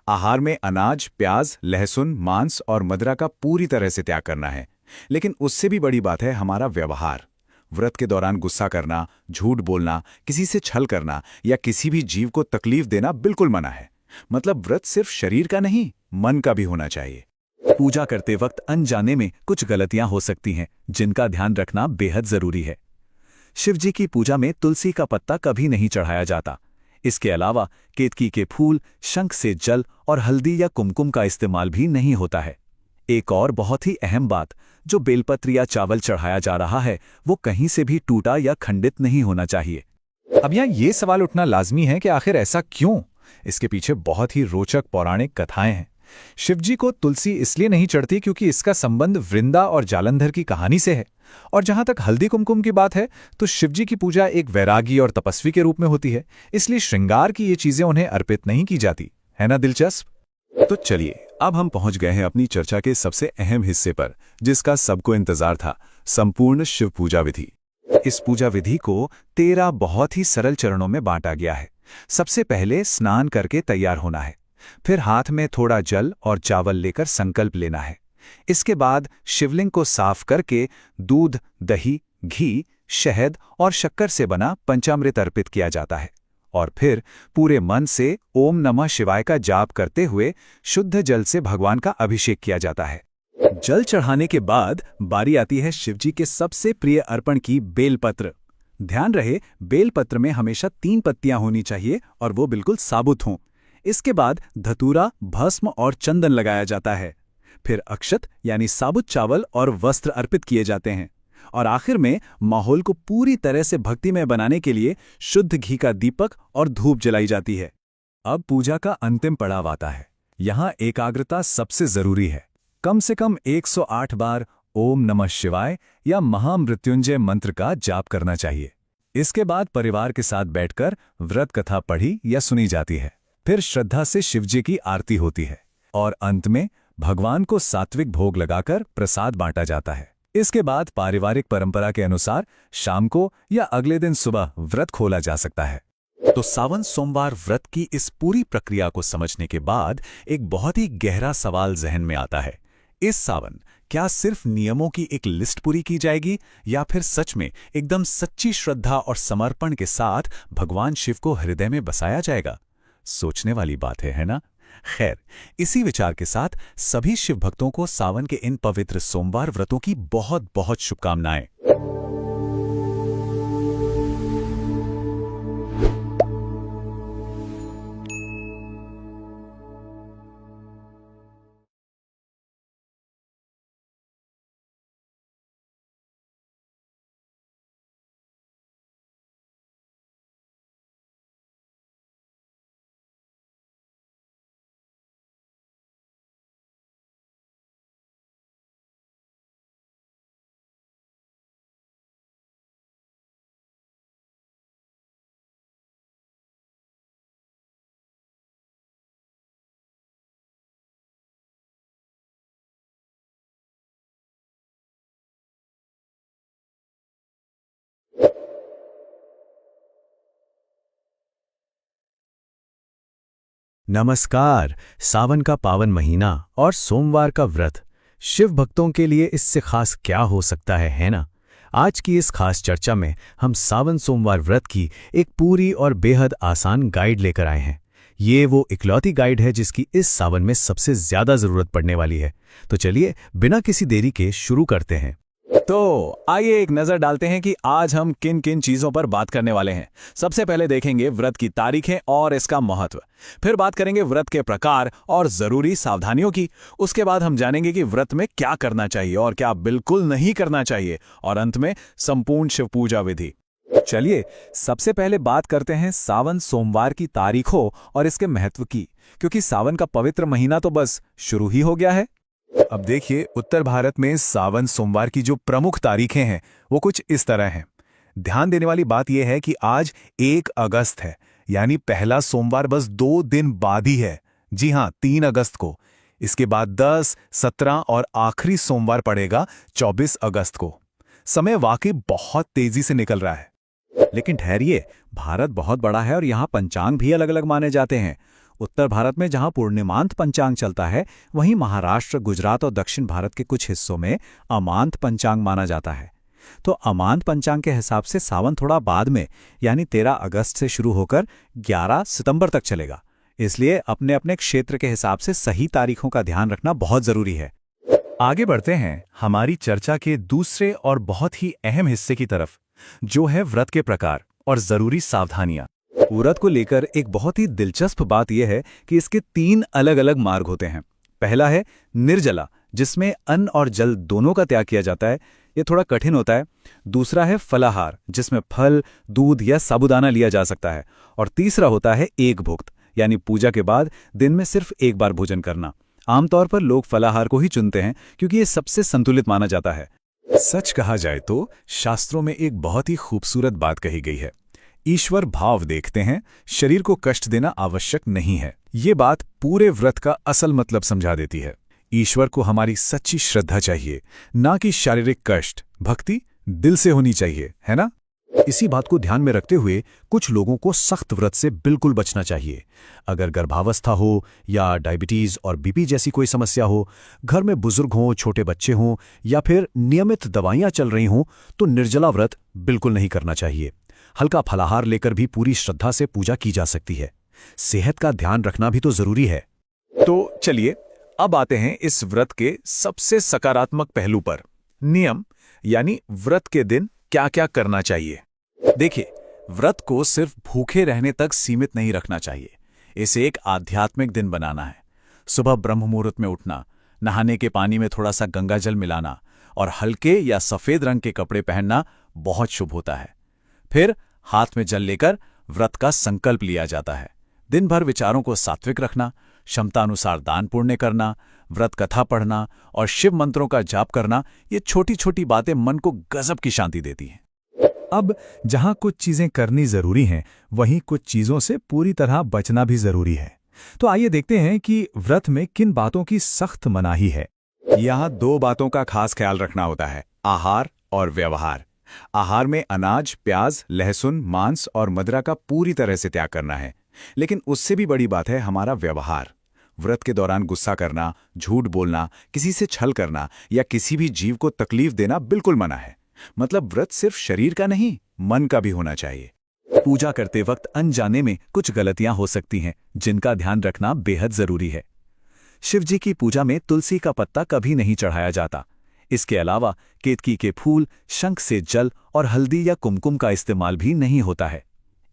आहार में अनाज, प्याज, लहसुन, मांस और मदिरा का पूरी तरह से त्याग करना है। लेकिन उससे भी बड़ी बात है हमारा व्यवहार। व्रत के दौरान गुस्सा करना, झूठ बोलना, किसी से छल करना या किसी भी जीव को तकलीफ देना बिल्कुल मना है। मतलब व्रत सिर्फ शरीर का नहीं, मन का भी होना चाहिए। पूजा करते वक्त अनजाने में कुछ गलतियां हो सकती हैं, जिनका ध्यान रखना बेहद जरूरी है। शिवजी की पूजा में तुलसी का पत्ता कभी नहीं चढ़ाया जाता। इसके अलावा केतकी के फूल, शंख से जल और हल्दी या कुमकुम का इस्तेमाल भी नहीं होता है। एक और बहुत ही अहम बात, जो बेलपत्र या चावल चढ़ाया जा रहा है, वो कहीं से भी टूटा या खंडित नहीं होना चाहिए। अब यहाँ ये सवाल उठना लाजमी है कि आखिर ऐसा क्यों? इसके पीछे बहुत ही रोचक पौराणिक कथाएं हैं। शिवजी को तुलसी इसलिए नहीं चढ़ती क्योंकि इसका संबंध वृंदा और जालंधर की कहानी से है। और जहां तक हल्दी कुमकुम की बात है, तो शिवजी की पूजा एक वैरागी और तपस्वी के रूप में होती है, इसलिए श्रृंगार की ये चीजें उन्हें अर्पित नहीं की जाती। है ना दिलचस्प? तो चलिए अब हम पहुंच गए हैं अपनी चर्चा के सबसे अहम हिस्से पर, जिसका सबको इंतजार था, संपूर्ण शिव पूजा विधि। इस पूजा विधि को 13 बहुत ही सरल चरणों में बांटा गया है। सबसे पहले स्नान करके तैयार होना है। फिर हाथ में थोड़ा जल और चावल लेकर संकल्प लेना है। इसके बाद शिवलिंग को साफ करके दूध, दही, घी, शहद और शक्कर से बना पंचामृत अर्पित किया जाता है। और फिर पूरे मन से ओम नमः शिवाय का जाप करते हुए शुद्ध जल से भगवान का अभिषेक किया जाता है। जल चढ़ाने के बाद बारी आती है शिवजी के सबसे प्रिय अर्पण की, बेलपत्र। ध्यान रहे, बेलपत्र में हमेशा 3 पत्तियां होनी चाहिए और वो बिल्कुल साबुत हों। इसके बाद धतूरा, भस्म और चंदन लगाया जाता है। फिर अक्षत यानी साबुत चावल और वस्त्र अर्पित किए जाते हैं। और आखिर में माहौल को पूरी तरह से भक्तिमय बनाने के लिए शुद्ध घी का दीपक और धूप जलाई जाती है। अब पूजा का अंतिम पड़ाव आता है। यहाँ एकाग्रता सबसे जरूरी है। कम से कम 108 बार ओम नमः शिवाय या महामृत्युंजय मंत्र का जाप करना चाहिए। इसके बाद परिवार के साथ बैठकर व्रत कथा पढ़ी या सुनी जाती है। फिर श्रद्धा से शिवजी की आरती होती है और अंत में भगवान को सात्विक भोग लगाकर प्रसाद बांटा जाता है। इसके बाद पारिवारिक परंपरा के अनुसार शाम को या अगले दिन सुबह व्रत खोला जा सकता है। तो सावन सोमवार व्रत की इस पूरी प्रक्रिया को समझने के बाद एक बहुत ही गहरा सवाल जहन में आता है। इस सावन क्या सिर्फ नियमों की एक लिस्ट पूरी की जाएगी या फिर सच में एकदम सच्ची श्रद्धा और समर्पण के साथ भगवान शिव को हृदय में बसाया जाएगा? सोचने वाली बात है ना? खैर, इसी विचार के साथ सभी शिव भक्तों को सावन के इन पवित्र सोमवार व्रतों की बहुत बहुत शुभकामनाएं। नमस्कार। सावन का पावन महीना और सोमवार का व्रत शिव भक्तों के लिए इससे खास क्या हो सकता है ना? आज की इस खास चर्चा में हम सावन सोमवार व्रत की एक पूरी और बेहद आसान गाइड लेकर आए हैं। ये वो इकलौती गाइड है जिसकी इस सावन में सबसे ज्यादा जरूरत पड़ने वाली है। तो चलिए बिना किसी देरी के शुरू करते हैं। तो आइए एक नजर डालते हैं कि आज हम किन किन चीजों पर बात करने वाले हैं। सबसे पहले देखेंगे व्रत की तारीखें और इसका महत्व। फिर बात करेंगे व्रत के प्रकार और जरूरी सावधानियों की। उसके बाद हम जानेंगे कि व्रत में क्या करना चाहिए और क्या बिल्कुल नहीं करना चाहिए। और अंत में संपूर्ण शिव पूजा विधि। चलिए सबसे पहले बात करते हैं सावन सोमवार की तारीखों और इसके महत्व की, क्योंकि सावन का पवित्र महीना तो बस शुरू ही हो गया है। अब देखिए, उत्तर भारत में सावन सोमवार की जो प्रमुख तारीखें हैं वो कुछ इस तरह हैं। ध्यान देने वाली बात यह है कि आज 1 अगस्त है, यानी पहला सोमवार बस 2 दिन बाद ही है। जी हां, 3 अगस्त को। इसके बाद 10, 17 और आखिरी सोमवार पड़ेगा 24 अगस्त को। समय वाकई बहुत तेजी से निकल रहा है। लेकिन ठहरिए, भारत बहुत बड़ा है और यहाँ पंचांग भी अलग अलग माने जाते हैं। उत्तर भारत में जहां पूर्णिमांत पंचांग चलता है, वहीं महाराष्ट्र, गुजरात और दक्षिण भारत के कुछ हिस्सों में अमांत पंचांग माना जाता है। तो अमांत पंचांग के हिसाब से सावन थोड़ा बाद में, यानी 13 अगस्त से शुरू होकर 11 सितंबर तक चलेगा। इसलिए अपने अपने क्षेत्र के हिसाब से सही तारीखों का ध्यान रखना बहुत जरूरी है। आगे बढ़ते हैं हमारी चर्चा के दूसरे और बहुत ही अहम हिस्से की तरफ, जो है व्रत के प्रकार और जरूरी सावधानियां। व्रत को लेकर एक बहुत ही दिलचस्प बात यह है कि इसके 3 अलग अलग मार्ग होते हैं। पहला है निर्जला, जिसमें अन्न और जल दोनों का त्याग किया जाता है। ये थोड़ा कठिन होता है। दूसरा है फलाहार, जिसमें फल, दूध या साबूदाना लिया जा सकता है। और तीसरा होता है एकभुक्त, यानी पूजा के बाद दिन में सिर्फ एक बार भोजन करना। आमतौर पर लोग फलाहार को ही चुनते हैं क्योंकि ये सबसे संतुलित माना जाता है। सच कहा जाए तो शास्त्रों में एक बहुत ही खूबसूरत बात कही गई है, ईश्वर भाव देखते हैं, शरीर को कष्ट देना आवश्यक नहीं है। ये बात पूरे व्रत का असल मतलब समझा देती है। ईश्वर को हमारी सच्ची श्रद्धा चाहिए, ना कि शारीरिक कष्ट। भक्ति दिल से होनी चाहिए, है ना? इसी बात को ध्यान में रखते हुए कुछ लोगों को सख्त व्रत से बिल्कुल बचना चाहिए। अगर गर्भावस्था हो या डायबिटीज और बीपी जैसी कोई समस्या हो, घर में बुजुर्ग हों, छोटे बच्चे हों या फिर नियमित दवाइयां चल रही हों, तो निर्जला व्रत बिल्कुल नहीं करना चाहिए। हल्का फलाहार लेकर भी पूरी श्रद्धा से पूजा की जा सकती है। सेहत का ध्यान रखना भी तो जरूरी है। तो चलिए अब आते हैं इस व्रत के सबसे सकारात्मक पहलू पर, नियम, यानी व्रत के दिन क्या क्या करना चाहिए। देखिए, व्रत को सिर्फ भूखे रहने तक सीमित नहीं रखना चाहिए। इसे एक आध्यात्मिक दिन बनाना है। सुबह ब्रह्म मुहूर्त में उठना, नहाने के पानी में थोड़ा सा गंगा जल मिलाना और हल्के या सफेद रंग के कपड़े पहनना बहुत शुभ होता है। फिर हाथ में जल लेकर व्रत का संकल्प लिया जाता है। दिन भर विचारों को सात्विक रखना, क्षमता अनुसार दान पुण्य करना, व्रत कथा पढ़ना और शिव मंत्रों का जाप करना, ये छोटी छोटी बातें मन को गजब की शांति देती हैं। अब जहां कुछ चीजें करनी जरूरी हैं, वहीं कुछ चीजों से पूरी तरह बचना भी जरूरी है। तो आइए देखते हैं कि व्रत में किन बातों की सख्त मनाही है। यहां 2 बातों का खास ख्याल रखना होता है, आहार और व्यवहार। आहार में अनाज, प्याज, लहसुन, मांस और मदिरा का पूरी तरह से त्याग करना है। लेकिन उससे भी बड़ी बात है हमारा व्यवहार। व्रत के दौरान गुस्सा करना, झूठ बोलना, किसी से छल करना या किसी भी जीव को तकलीफ देना बिल्कुल मना है। मतलब व्रत सिर्फ शरीर का नहीं, मन का भी होना चाहिए। पूजा करते वक्त अनजाने में कुछ गलतियां हो सकती हैं, जिनका ध्यान रखना बेहद जरूरी है। शिवजी की पूजा में तुलसी का पत्ता कभी नहीं चढ़ाया जाता। इसके अलावा केतकी के फूल, शंख से जल और हल्दी या कुमकुम का इस्तेमाल भी नहीं होता है।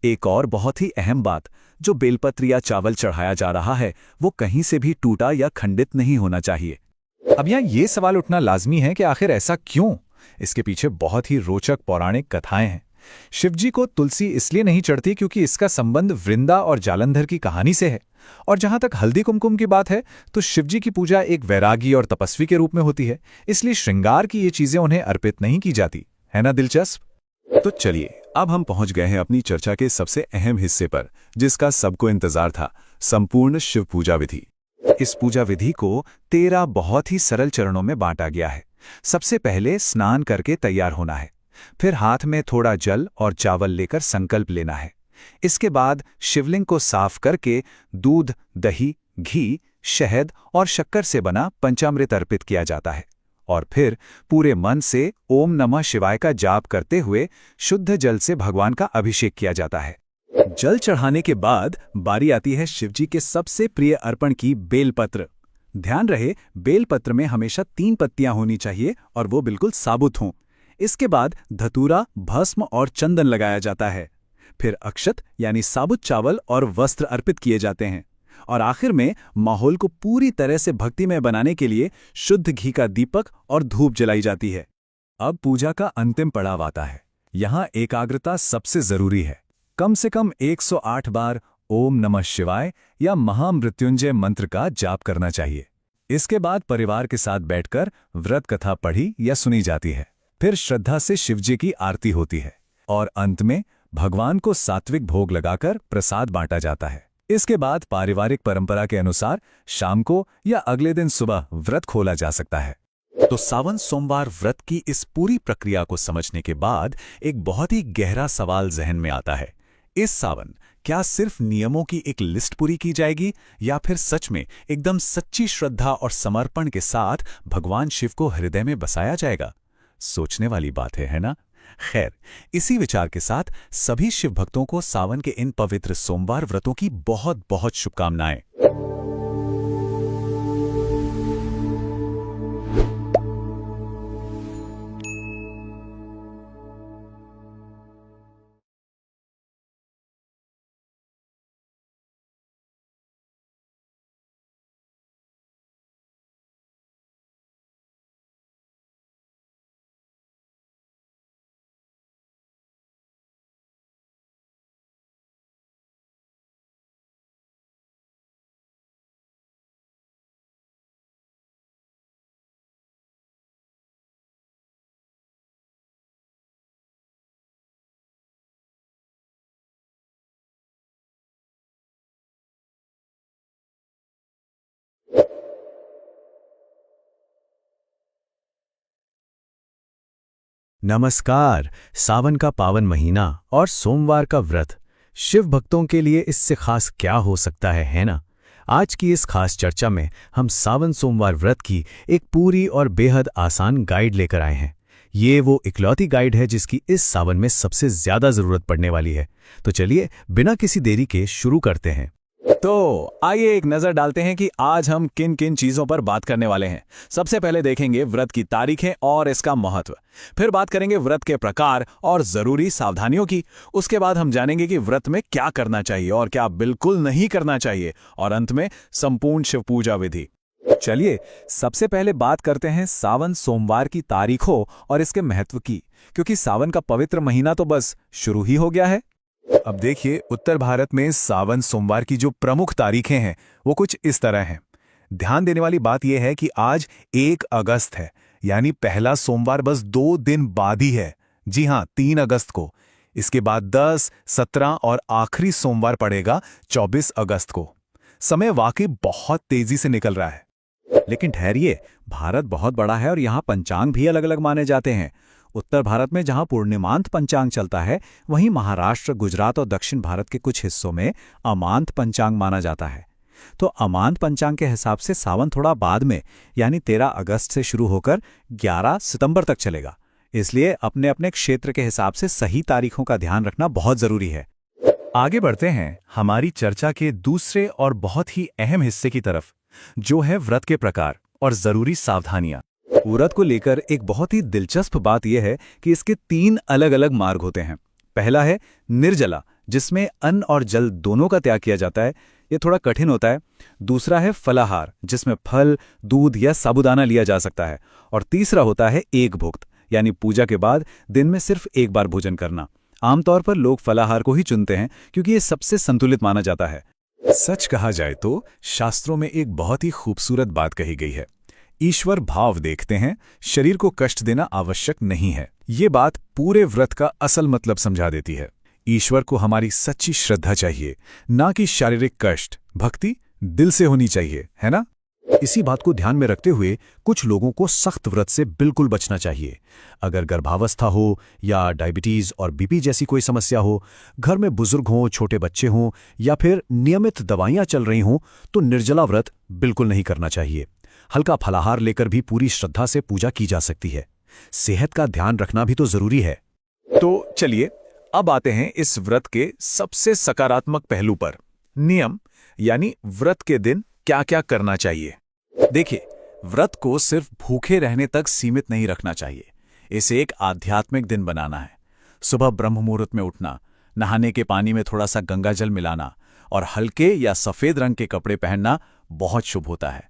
एक और बहुत ही अहम बात, जो बेलपत्र या चावल चढ़ाया जा रहा है वो कहीं से भी टूटा या खंडित नहीं होना चाहिए। अब यहाँ ये सवाल उठना लाजमी है कि आखिर ऐसा क्यों? इसके पीछे बहुत ही रोचक पौराणिक कथाएं हैं। शिवजी को तुलसी इसलिए नहीं चढ़ती क्योंकि इसका संबंध वृंदा और जालंधर की कहानी से है। और जहां तक हल्दी कुमकुम की बात है तो शिवजी की पूजा एक वैरागी और तपस्वी के रूप में होती है, इसलिए श्रृंगार की ये चीजें उन्हें अर्पित नहीं की जाती। है ना दिलचस्प? तो चलिए, अब हम पहुंच गए हैं अपनी चर्चा के सबसे अहम हिस्से पर, जिसका सबको इंतजार था, संपूर्ण शिव पूजा विधि। इस पूजा विधि को 13 बहुत ही सरल चरणों में बांटा गया है। सबसे पहले स्नान करके तैयार होना है, फिर हाथ में थोड़ा जल और चावल लेकर संकल्प लेना है। इसके बाद शिवलिंग को साफ करके दूध, दही, घी, शहद और शक्कर से बना पंचामृत अर्पित किया जाता है और फिर पूरे मन से ओम नमः शिवाय का जाप करते हुए शुद्ध जल से भगवान का अभिषेक किया जाता है। जल चढ़ाने के बाद बारी आती है शिवजी के सबसे प्रिय अर्पण की, बेलपत्र। ध्यान रहे, बेलपत्र में हमेशा 3 पत्तियां होनी चाहिए और वो बिल्कुल साबुत हों। इसके बाद धतूरा, भस्म और चंदन लगाया जाता है। फिर अक्षत यानी साबुत चावल और वस्त्र अर्पित किए जाते हैं और आखिर में माहौल को पूरी तरह से भक्तिमय बनाने के लिए शुद्ध घी का दीपक और धूप जलाई जाती है। अब पूजा का अंतिम पड़ाव आता है। यहाँ एकाग्रता सबसे जरूरी है। कम से कम 108 बार ओम नमः शिवाय या महामृत्युंजय मंत्र का जाप करना चाहिए। इसके बाद परिवार के साथ बैठकर व्रत कथा पढ़ी या सुनी जाती है। फिर श्रद्धा से शिवजी की आरती होती है और अंत में भगवान को सात्विक भोग लगाकर प्रसाद बांटा जाता है। इसके बाद पारिवारिक परंपरा के अनुसार शाम को या अगले दिन सुबह व्रत खोला जा सकता है। तो सावन सोमवार व्रत की इस पूरी प्रक्रिया को समझने के बाद एक बहुत ही गहरा सवाल जहन में आता है। इस सावन क्या सिर्फ नियमों की एक लिस्ट पूरी की जाएगी या फिर सच में एकदम सच्ची श्रद्धा और समर्पण के साथ भगवान शिव को हृदय में बसाया जाएगा? सोचने वाली बात है ना? खैर, इसी विचार के साथ सभी शिव भक्तों को सावन के इन पवित्र सोमवार व्रतों की बहुत बहुत शुभकामनाएं। नमस्कार। सावन का पावन महीना और सोमवार का व्रत शिव भक्तों के लिए इससे खास क्या हो सकता है ना? आज की इस खास चर्चा में हम सावन सोमवार व्रत की एक पूरी और बेहद आसान गाइड लेकर आए हैं। ये वो इकलौती गाइड है जिसकी इस सावन में सबसे ज्यादा जरूरत पड़ने वाली है। तो चलिए बिना किसी देरी के शुरू करते हैं। तो आइए एक नजर डालते हैं कि आज हम किन किन चीजों पर बात करने वाले हैं। सबसे पहले देखेंगे व्रत की तारीखें और इसका महत्व। फिर बात करेंगे व्रत के प्रकार और जरूरी सावधानियों की। उसके बाद हम जानेंगे कि व्रत में क्या करना चाहिए और क्या बिल्कुल नहीं करना चाहिए। और अंत में संपूर्ण शिव पूजा विधि। चलिए सबसे पहले बात करते हैं सावन सोमवार की तारीखों और इसके महत्व की, क्योंकि सावन का पवित्र महीना तो बस शुरू ही हो गया है। अब देखिए, उत्तर भारत में सावन सोमवार की जो प्रमुख तारीखें हैं वो कुछ इस तरह हैं। ध्यान देने वाली बात यह है कि आज 1 अगस्त है, यानी पहला सोमवार बस 2 दिन बाद ही है। जी हां, 3 अगस्त को। इसके बाद 10, 17 और आखिरी सोमवार पड़ेगा 24 अगस्त को। समय वाकई बहुत तेजी से निकल रहा है। लेकिन ठहरिए, भारत बहुत बड़ा है और यहाँ पंचांग भी अलग अलग माने जाते हैं। उत्तर भारत में जहां पूर्णिमांत पंचांग चलता है, वहीं महाराष्ट्र, गुजरात और दक्षिण भारत के कुछ हिस्सों में अमांत पंचांग माना जाता है। तो अमांत पंचांग के हिसाब से सावन थोड़ा बाद में यानी 13 अगस्त से शुरू होकर 11 सितंबर तक चलेगा। इसलिए अपने अपने क्षेत्र के हिसाब से सही तारीखों का ध्यान रखना बहुत जरूरी है। आगे बढ़ते हैं हमारी चर्चा के दूसरे और बहुत ही अहम हिस्से की तरफ, जो है व्रत के प्रकार और जरूरी सावधानियां। व्रत को लेकर एक बहुत ही दिलचस्प बात यह है कि इसके 3 अलग अलग मार्ग होते हैं। पहला है निर्जला, जिसमें अन्न और जल दोनों का त्याग किया जाता है। ये थोड़ा कठिन होता है। दूसरा है फलाहार, जिसमें फल, दूध या साबूदाना लिया जा सकता है। और तीसरा होता है एक भुक्त, यानी पूजा के बाद दिन में सिर्फ एक बार भोजन करना। आमतौर पर लोग फलाहार को ही चुनते हैं क्योंकि ये सबसे संतुलित माना जाता है। सच कहा जाए तो शास्त्रों में एक बहुत ही खूबसूरत बात कही गई है, ईश्वर भाव देखते हैं, शरीर को कष्ट देना आवश्यक नहीं है। ये बात पूरे व्रत का असल मतलब समझा देती है। ईश्वर को हमारी सच्ची श्रद्धा चाहिए, ना कि शारीरिक कष्ट। भक्ति दिल से होनी चाहिए, है ना? इसी बात को ध्यान में रखते हुए कुछ लोगों को सख्त व्रत से बिल्कुल बचना चाहिए। अगर गर्भावस्था हो या डायबिटीज और बीपी जैसी कोई समस्या हो, घर में बुजुर्ग हों, छोटे बच्चे हों या फिर नियमित दवाइयां चल रही हों, तो निर्जला व्रत बिल्कुल नहीं करना चाहिए। हल्का फलाहार लेकर भी पूरी श्रद्धा से पूजा की जा सकती है। सेहत का ध्यान रखना भी तो जरूरी है। तो चलिए अब आते हैं इस व्रत के सबसे सकारात्मक पहलू पर, नियम, यानी व्रत के दिन क्या क्या करना चाहिए। देखिए, व्रत को सिर्फ भूखे रहने तक सीमित नहीं रखना चाहिए। इसे एक आध्यात्मिक दिन बनाना है। सुबह ब्रह्म मुहूर्त में उठना, नहाने के पानी में थोड़ा सा गंगाजल मिलाना और हल्के या सफेद रंग के कपड़े पहनना बहुत शुभ होता है।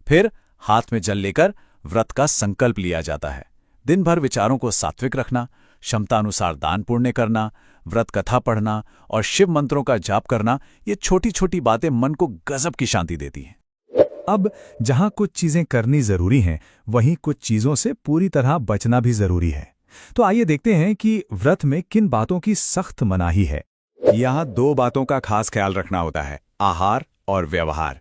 फिर हाथ में जल लेकर व्रत का संकल्प लिया जाता है। दिन भर विचारों को सात्विक रखना, क्षमता अनुसार दान पुण्य करना, व्रत कथा पढ़ना और शिव मंत्रों का जाप करना, ये छोटी छोटी बातें मन को गजब की शांति देती हैं। अब जहां कुछ चीजें करनी जरूरी हैं, वहीं कुछ चीजों से पूरी तरह बचना भी जरूरी है। तो आइए देखते हैं कि व्रत में किन बातों की सख्त मनाही है। यहां 2 बातों का खास ख्याल रखना होता है, आहार और व्यवहार।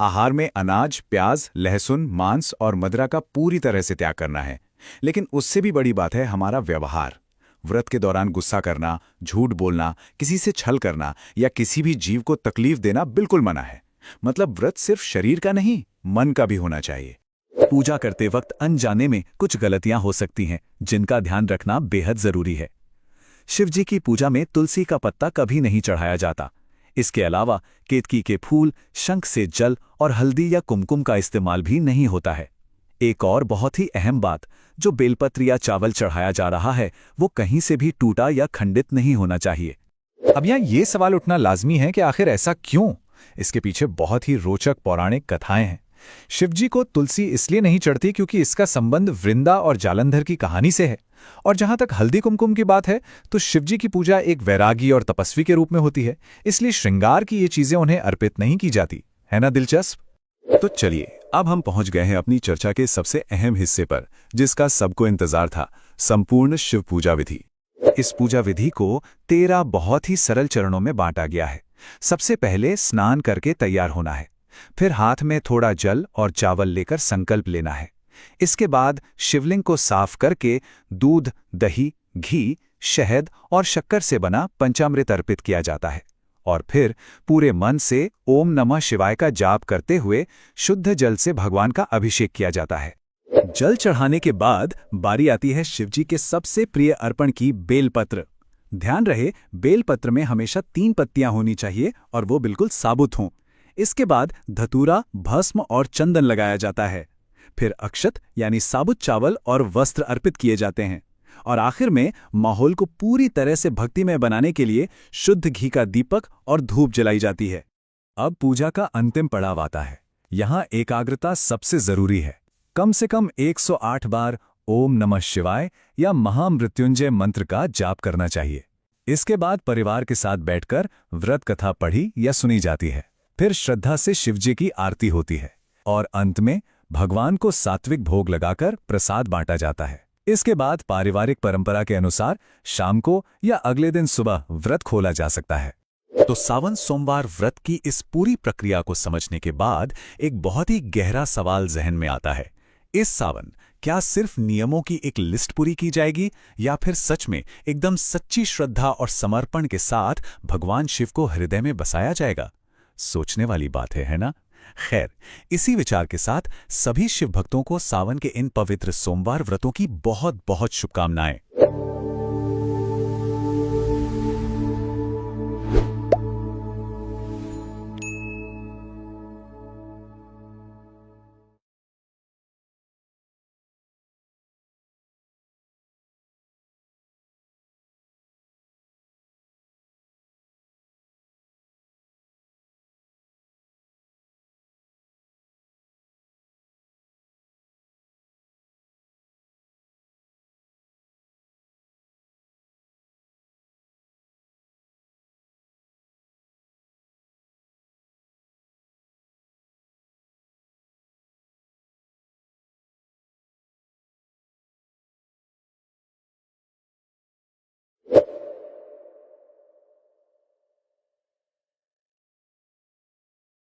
आहार में अनाज, प्याज, लहसुन, मांस और मदिरा का पूरी तरह से त्याग करना है। लेकिन उससे भी बड़ी बात है हमारा व्यवहार। व्रत के दौरान गुस्सा करना, झूठ बोलना, किसी से छल करना या किसी भी जीव को तकलीफ देना बिल्कुल मना है। मतलब व्रत सिर्फ शरीर का नहीं, मन का भी होना चाहिए। पूजा करते वक्त अनजाने में कुछ गलतियां हो सकती हैं, जिनका ध्यान रखना बेहद जरूरी है। शिवजी की पूजा में तुलसी का पत्ता कभी नहीं चढ़ाया जाता। इसके अलावा केतकी के फूल, शंख से जल और हल्दी या कुमकुम का इस्तेमाल भी नहीं होता है। एक और बहुत ही अहम बात, जो बेलपत्र या चावल चढ़ाया जा रहा है, वो कहीं से भी टूटा या खंडित नहीं होना चाहिए। अब यहाँ ये सवाल उठना लाजमी है कि आखिर ऐसा क्यों? इसके पीछे बहुत ही रोचक पौराणिक कथाएं हैं। शिवजी को तुलसी इसलिए नहीं चढ़ती क्योंकि इसका संबंध वृंदा और जालंधर की कहानी से है। और जहां तक हल्दी कुमकुम की बात है, तो शिवजी की पूजा एक वैरागी और तपस्वी के रूप में होती है, इसलिए श्रृंगार की ये चीजें उन्हें अर्पित नहीं की जाती। है ना दिलचस्प? तो चलिए अब हम पहुंच गए हैं अपनी चर्चा के सबसे अहम हिस्से पर, जिसका सबको इंतजार था, संपूर्ण शिव पूजा विधि। इस पूजा विधि को 13 बहुत ही सरल चरणों में बांटा गया है। सबसे पहले स्नान करके तैयार होना है। फिर हाथ में थोड़ा जल और चावल लेकर संकल्प लेना है। इसके बाद शिवलिंग को साफ करके दूध, दही, घी, शहद और शक्कर से बना पंचामृत अर्पित किया जाता है। और फिर पूरे मन से ओम नमः शिवाय का जाप करते हुए शुद्ध जल से भगवान का अभिषेक किया जाता है। जल चढ़ाने के बाद बारी आती है शिवजी के सबसे प्रिय अर्पण की, बेलपत्र। ध्यान रहे, बेलपत्र में हमेशा 3 पत्तियां होनी चाहिए और वो बिल्कुल साबुत हों। इसके बाद धतूरा, भस्म और चंदन लगाया जाता है। फिर अक्षत यानी साबुत चावल और वस्त्र अर्पित किए जाते हैं। और आखिर में माहौल को पूरी तरह से भक्तिमय बनाने के लिए शुद्ध घी का दीपक और धूप जलाई जाती है। अब पूजा का अंतिम पड़ाव आता है। यहाँ एकाग्रता सबसे जरूरी है। कम से कम 108 बार ओम नमः शिवाय या महामृत्युंजय मंत्र का जाप करना चाहिए। इसके बाद परिवार के साथ बैठकर व्रत कथा पढ़ी या सुनी जाती है। फिर श्रद्धा से शिवजी की आरती होती है और अंत में भगवान को सात्विक भोग लगाकर प्रसाद बांटा जाता है। इसके बाद पारिवारिक परंपरा के अनुसार शाम को या अगले दिन सुबह व्रत खोला जा सकता है। तो सावन सोमवार व्रत की इस पूरी प्रक्रिया को समझने के बाद एक बहुत ही गहरा सवाल जहन में आता है। इस सावन क्या सिर्फ नियमों की एक लिस्ट पूरी की जाएगी या फिर सच में एकदम सच्ची श्रद्धा और समर्पण के साथ भगवान शिव को हृदय में बसाया जाएगा? सोचने वाली बात है ना? खैर, इसी विचार के साथ सभी शिव भक्तों को सावन के इन पवित्र सोमवार व्रतों की बहुत बहुत शुभकामनाएं।